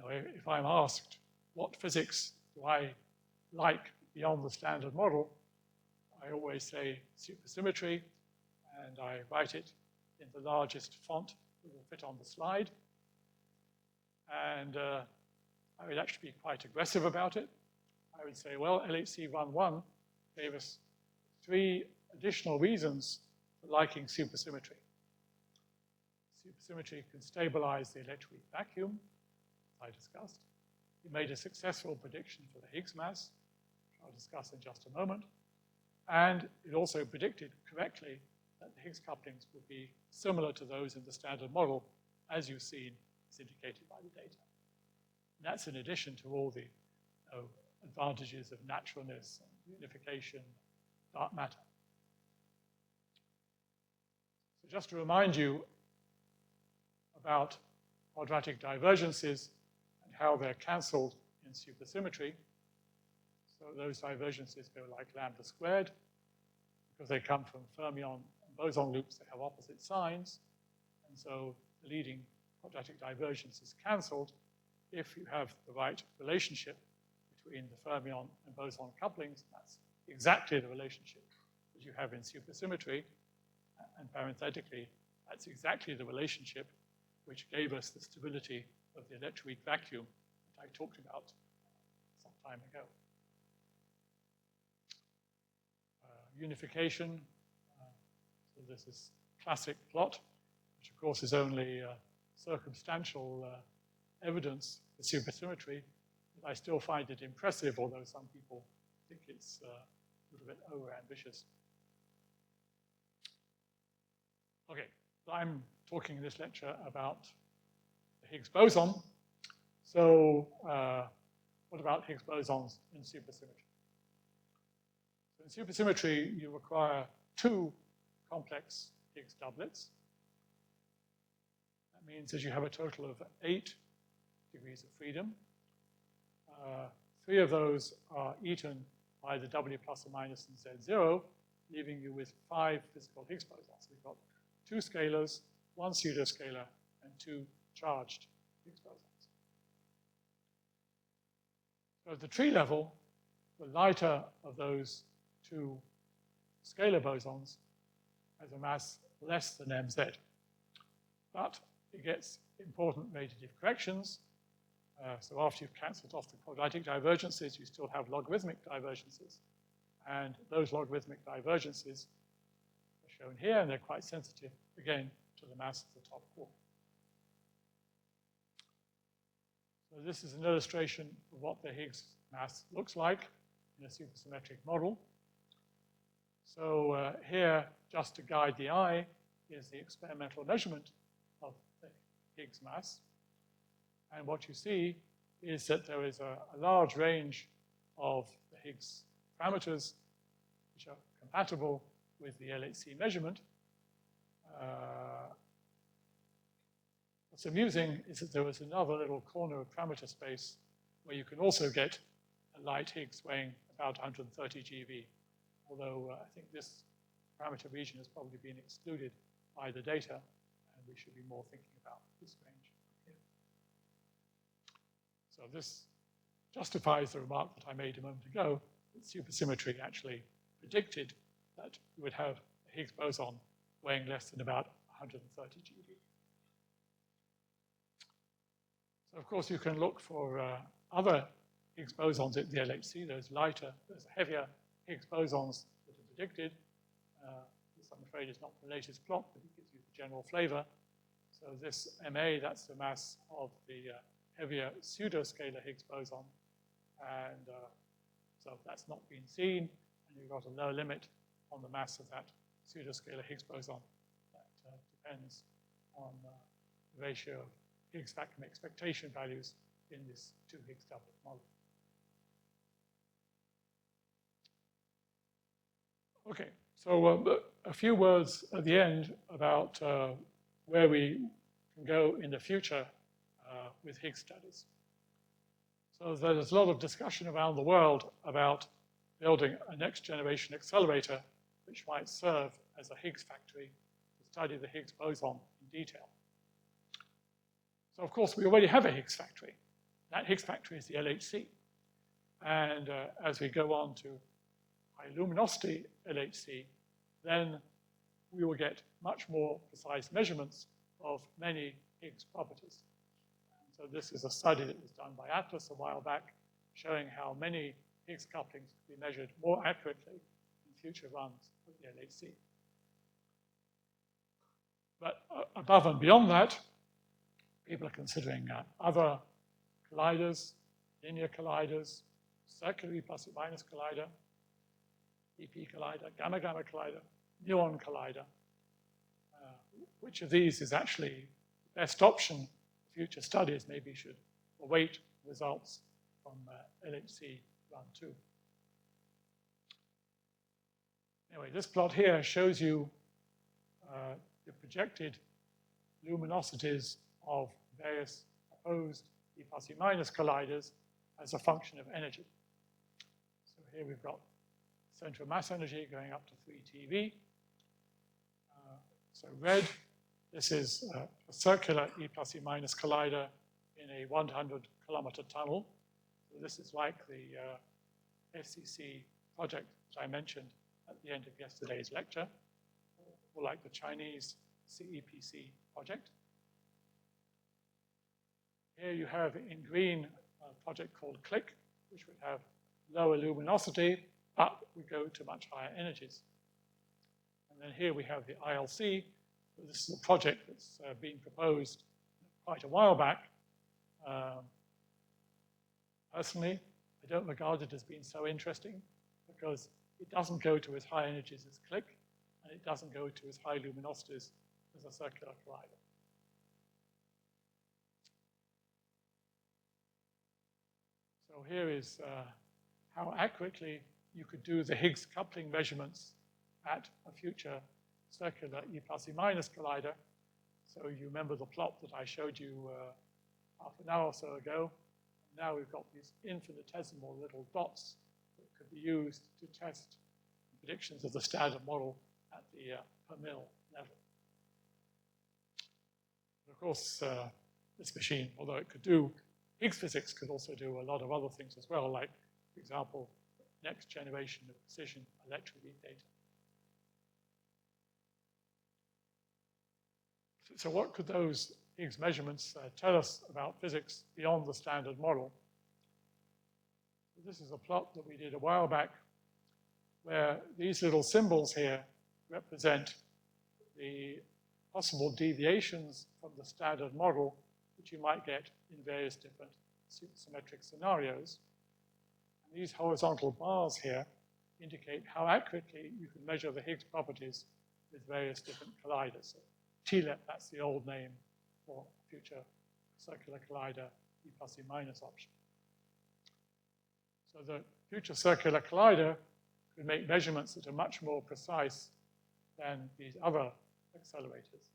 if I'm asked what physics do I like beyond the standard model, I always say supersymmetry, and I write it in the largest font that will fit on the slide. And I would actually be quite aggressive about it. I would say, well, LHC Run 1 gave us 3 additional reasons for liking supersymmetry. Supersymmetry can stabilize the electroweak vacuum, as I discussed. It made a successful prediction for the Higgs mass, which I'll discuss in just a moment. And it also predicted correctly that the Higgs couplings would be similar to those in the standard model, as you've seen is indicated by the data. And that's in addition to all the advantages of naturalness, and unification, dark matter. So just to remind you about quadratic divergences and how they're cancelled in supersymmetry. So those divergences go like lambda squared, because they come from fermion and boson loops that have opposite signs. And so the leading quadratic divergence is cancelled if you have the right relationship between the fermion and boson couplings. That's exactly the relationship that you have in supersymmetry. And parenthetically, that's exactly the relationship which gave us the stability of the electroweak vacuum that I talked about some time ago. Unification, so this is classic plot, which of course is only circumstantial evidence for supersymmetry, but I still find it impressive, although some people think it's a little bit over-ambitious. Okay, so I'm talking in this lecture about the Higgs boson. So what about Higgs bosons in supersymmetry? So in supersymmetry, you require two complex Higgs doublets. That means that you have a total of 8 degrees of freedom. 3 of those are eaten by the W plus or minus and Z0, leaving you with 5 physical Higgs bosons. So we've got 2 scalars, 1 pseudoscalar, and 2 charged Higgs bosons. So at the tree level, the lighter of those 2 scalar bosons has a mass less than mz. But it gets important radiative corrections. So after you've cancelled off the quadratic divergences, you still have logarithmic divergences. And those logarithmic divergences are shown here, and they're quite sensitive, again, to the mass of the top quark. So this is an illustration of what the Higgs mass looks like in a supersymmetric model. So here, just to guide the eye, is the experimental measurement of the Higgs mass. And what you see is that there is a large range of the Higgs parameters which are compatible with the LHC measurement. What's amusing is that there was another little corner of parameter space where you can also get a light Higgs weighing about 130 GeV, although I think this parameter region has probably been excluded by the data, and we should be more thinking about this range here. So this justifies the remark that I made a moment ago, that supersymmetry actually predicted that you would have a Higgs boson weighing less than about 130 GeV. So of course you can look for other Higgs bosons at the LHC. There's heavier Higgs bosons that are predicted. This, I'm afraid, is not the latest plot, but it gives you the general flavor. So this MA, that's the mass of the heavier pseudoscalar Higgs boson. And so that's not been seen. And you've got a lower limit on the mass of that pseudoscalar Higgs boson. That depends on the ratio of Higgs vacuum expectation values in this 2 Higgs doublet model. Okay, so a few words at the end about where we can go in the future with Higgs studies. So there's a lot of discussion around the world about building a next generation accelerator which might serve as a Higgs factory to study the Higgs boson in detail. So of course we already have a Higgs factory. That Higgs factory is the LHC. And as we go on to high luminosity LHC, then we will get much more precise measurements of many Higgs properties. And so this is a study that was done by Atlas a while back, showing how many Higgs couplings can be measured more accurately in future runs of the LHC. But above and beyond that, people are considering other colliders, linear colliders, circular plus or minus collider, EP collider, gamma-gamma collider, muon collider. Which of these is actually the best option for future studies? Maybe you should await results from LHC run too. Anyway, this plot here shows you the projected luminosities of various opposed E plus E minus colliders as a function of energy. So here we've got central mass energy going up to 3 TeV. So red, this is a circular E plus E minus collider in a 100-kilometer tunnel. So this is like the FCC project that I mentioned at the end of yesterday's lecture, or like the Chinese CEPC project. Here you have in green a project called CLIC, which would have lower luminosity, but we go to much higher energies. And then here we have the ILC. So this is a project that's been proposed quite a while back. Personally, I don't regard it as being so interesting because it doesn't go to as high energies as CLIC, and it doesn't go to as high luminosities as a circular collider. So here is how accurately you could do the Higgs coupling measurements at a future circular E plus E minus collider. So you remember the plot that I showed you half an hour or so ago. Now we've got these infinitesimal little dots that could be used to test predictions of the standard model at the per mil level. And of course, this machine, although it could do Higgs physics, could also do a lot of other things as well, like, for example, next generation of precision electroweak data. So what could those Higgs measurements tell us about physics beyond the standard model? So this is a plot that we did a while back where these little symbols here represent the possible deviations from the standard model that you might get in various different supersymmetric scenarios. And these horizontal bars here indicate how accurately you can measure the Higgs properties with various different colliders. So TLEP, that's the old name for future circular collider E plus E minus option. So the future circular collider could make measurements that are much more precise than these other accelerators.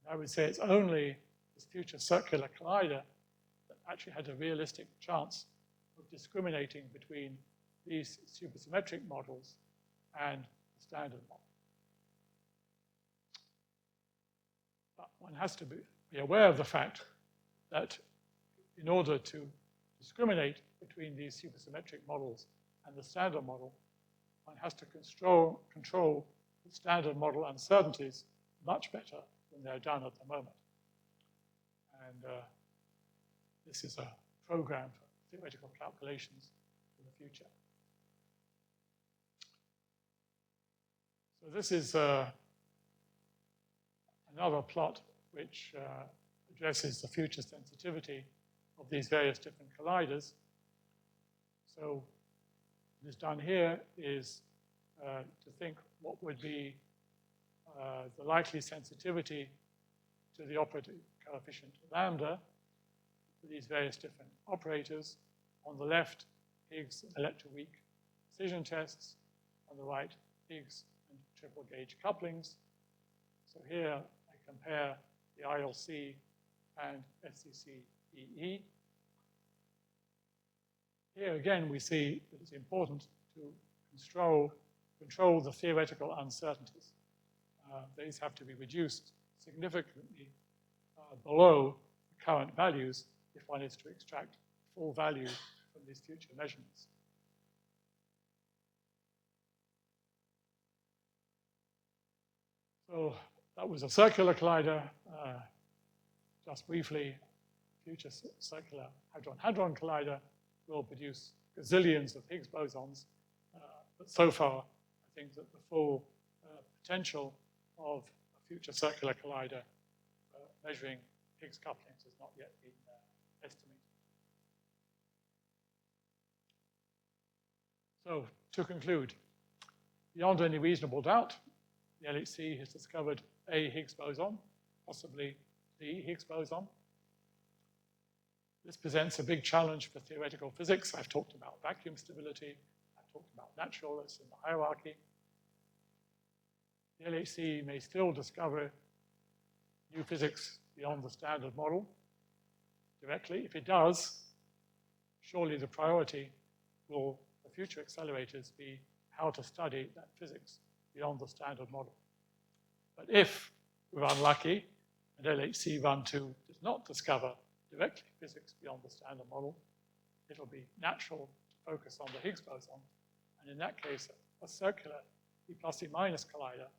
And I would say it's only this future circular collider that actually had a realistic chance of discriminating between these supersymmetric models and the standard model. But one has to be aware of the fact that in order to discriminate between these supersymmetric models and the standard model, one has to control the standard model uncertainties much better than they're done at the moment. And this is a program for theoretical calculations for the future. So this is another plot which addresses the future sensitivity of these various different colliders. So what is done here is to think what would be the likely sensitivity to the operating coefficient lambda for these various different operators. On the left, Higgs electroweak precision tests. On the right, Higgs and triple gauge couplings. So here I compare the ILC and FCC-EE. Here again, we see that it's important to control the theoretical uncertainties. These have to be reduced significantly below the current values if one is to extract full value from these future measurements. So that was a circular collider. Just briefly, future circular hadron-hadron collider will produce gazillions of Higgs bosons. But so far, I think that the full potential of a future circular collider measuring Higgs couplings has not yet been estimated. So to conclude, beyond any reasonable doubt, the LHC has discovered a Higgs boson, possibly the Higgs boson. This presents a big challenge for theoretical physics. I've talked about vacuum stability. I've talked about naturalness in the hierarchy. The LHC may still discover new physics beyond the standard model directly. If it does, surely the priority will, for future accelerators, be how to study that physics beyond the standard model. But if we're unlucky and LHC 1.2 does not discover directly physics beyond the standard model, it'll be natural to focus on the Higgs boson. And in that case, a circular E plus E minus collider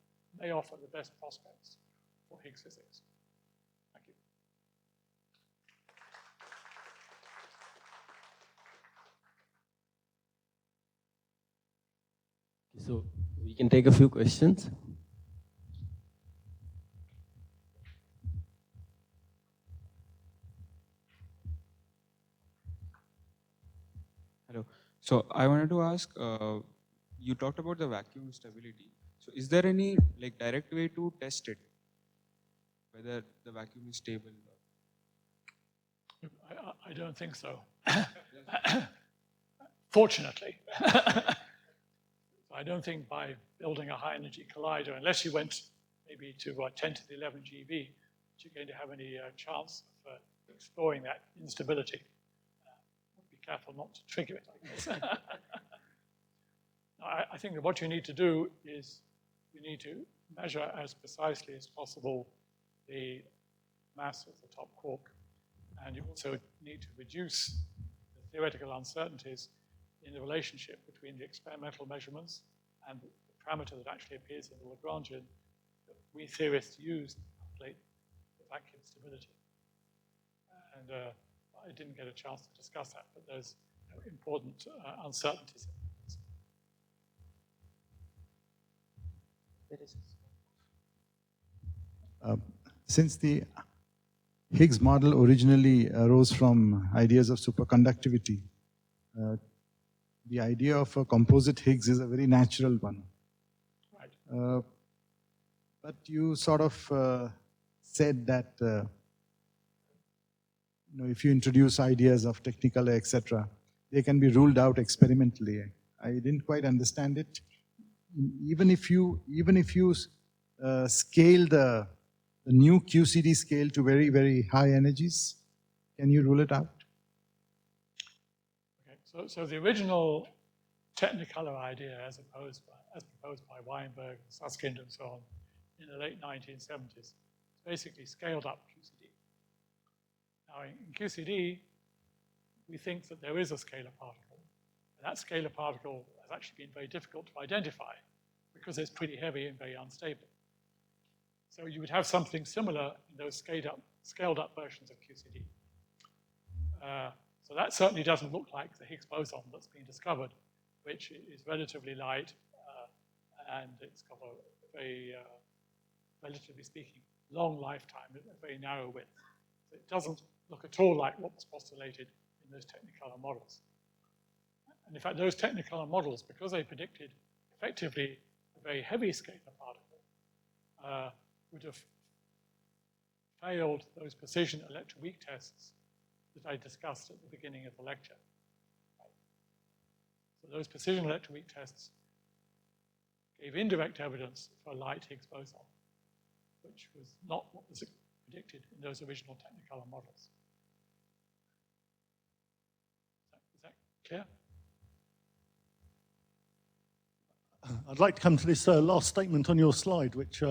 may offer the best prospects for Higgs physics. Thank you. So we can take a few questions. Hello. So I wanted to ask, you talked about the vacuum stability. So is there any direct way to test it, whether the vacuum is stable? I don't think so. Fortunately. I don't think by building a high energy collider, unless you went maybe to 10 to the 11 GeV, you're going to have any chance of exploring that instability. Be careful not to trigger it, I guess. I think that what you need to do is you need to measure as precisely as possible the mass of the top quark. And you also need to reduce the theoretical uncertainties in the relationship between the experimental measurements and the parameter that actually appears in the Lagrangian that we theorists use to calculate the vacuum stability. And I didn't get a chance to discuss that, but there's important uncertainties. Since the Higgs model originally arose from ideas of superconductivity, the idea of a composite Higgs is a very natural one. Right. But you sort of said that if you introduce ideas of technicolor, etc., they can be ruled out experimentally. I didn't quite understand it. Even if you scale the new QCD scale to very, very high energies, can you rule it out? Okay, so the original Technicolor idea, as proposed by Weinberg, Susskind, and so on, in the late 1970s, is basically scaled up QCD. Now, in QCD, we think that there is a scalar particle. And that scalar particle has actually been very difficult to identify because it's pretty heavy and very unstable. So you would have something similar in those scaled up versions of QCD. So that certainly doesn't look like the Higgs boson that's been discovered, which is relatively light and it's got a very, relatively speaking, long lifetime, a very narrow width. So it doesn't look at all like what was postulated in those Technicolor models. And in fact, those Technicolor models, because they predicted effectively a very heavy scalar particle, would have failed those precision electroweak tests that I discussed at the beginning of the lecture. So those precision electroweak tests gave indirect evidence for a light Higgs boson, which was not what was predicted in those original Technicolor models. Is that clear? I'd like to come to this last statement on your slide, which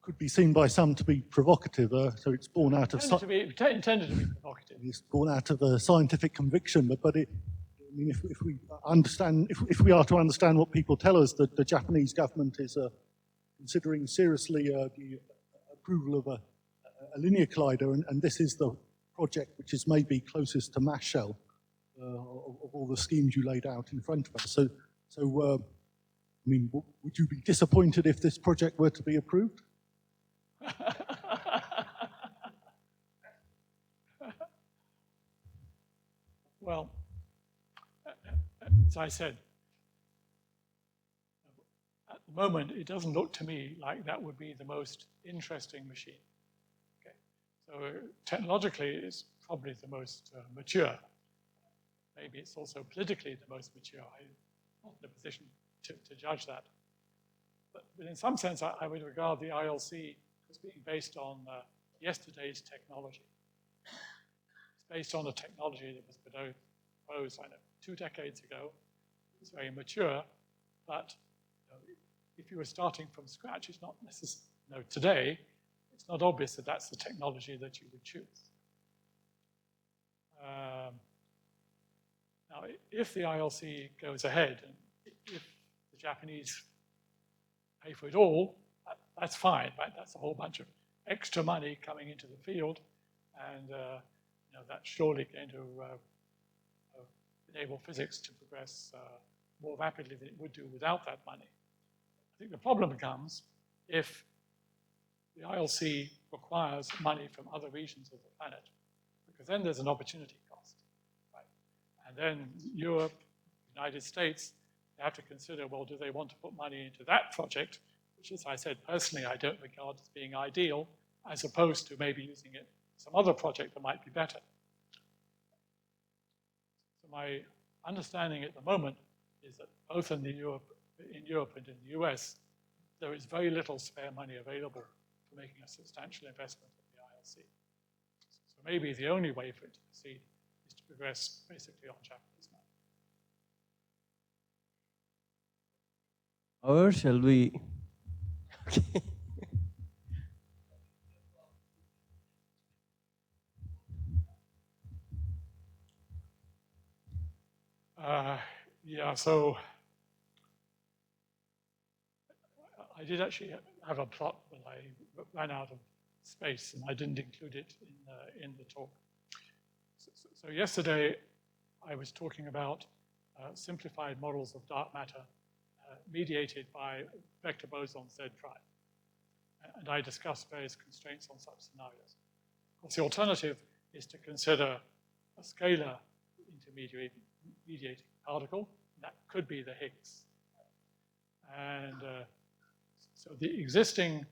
could be seen by some to be provocative. So it's born out of intended to be provocative. It's born out of a scientific conviction, but I mean, if we understand, if we are to understand what people tell us, that the Japanese government is considering seriously the approval of a linear collider, and this is the project which is maybe closest to mass shell of all the schemes you laid out in front of us. So I mean, would you be disappointed if this project were to be approved? Well, as I said, at the moment, it doesn't look to me like that would be the most interesting machine. Okay. So technologically, it's probably the most mature. Maybe it's also politically the most mature. I'm not in a position to judge that. But in some sense, I would regard the ILC as being based on yesterday's technology. It's based on a technology that was proposed, I know, 2 decades ago. It's very mature, but if you were starting from scratch, it's not necessary. Today, it's not obvious that that's the technology that you would choose. Now, if the ILC goes ahead, and if the Japanese pay for it all, that's fine, right? That's a whole bunch of extra money coming into the field, and that's surely going to enable physics to progress more rapidly than it would do without that money. I think the problem comes if the ILC requires money from other regions of the planet, because then there's an opportunity cost, right? And then Europe, United States, they have to consider, well, do they want to put money into that project, which, as I said, personally, I don't regard as being ideal, as opposed to maybe using it for some other project that might be better. So my understanding at the moment is that both in Europe and in the US, there is very little spare money available for making a substantial investment in the ILC. So maybe the only way for it to proceed is to progress basically on Japanese money. Or shall we? Okay. Yeah, so I did actually have a plot, but I ran out of space and I didn't include it in the talk. So yesterday I was talking about simplified models of dark matter mediated by vector boson Z prime. And I discussed various constraints on such scenarios. Of course, the alternative is to consider a scalar mediating particle. That could be the Higgs. And so the existing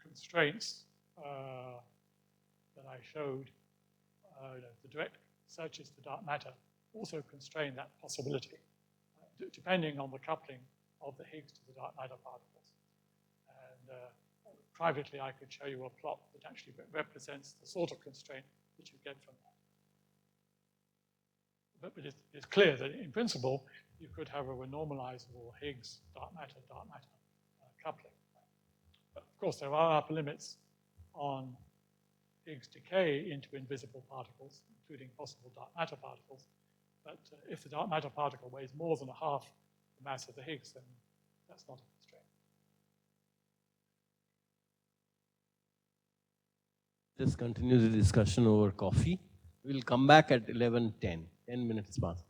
constraints that I showed, the direct searches for dark matter, also constrain that possibility, depending on the coupling of the Higgs to the dark matter particles. And privately, I could show you a plot that actually represents the sort of constraint that you get from that. But it's clear that in principle, you could have a renormalizable Higgs dark matter coupling. But of course, there are upper limits on Higgs decay into invisible particles, including possible dark matter particles. But if the dark matter particle weighs more than half the mass of the Higgs, then that's not a constraint. Just continue the discussion over coffee. We'll come back at 11:10, 10 minutes past.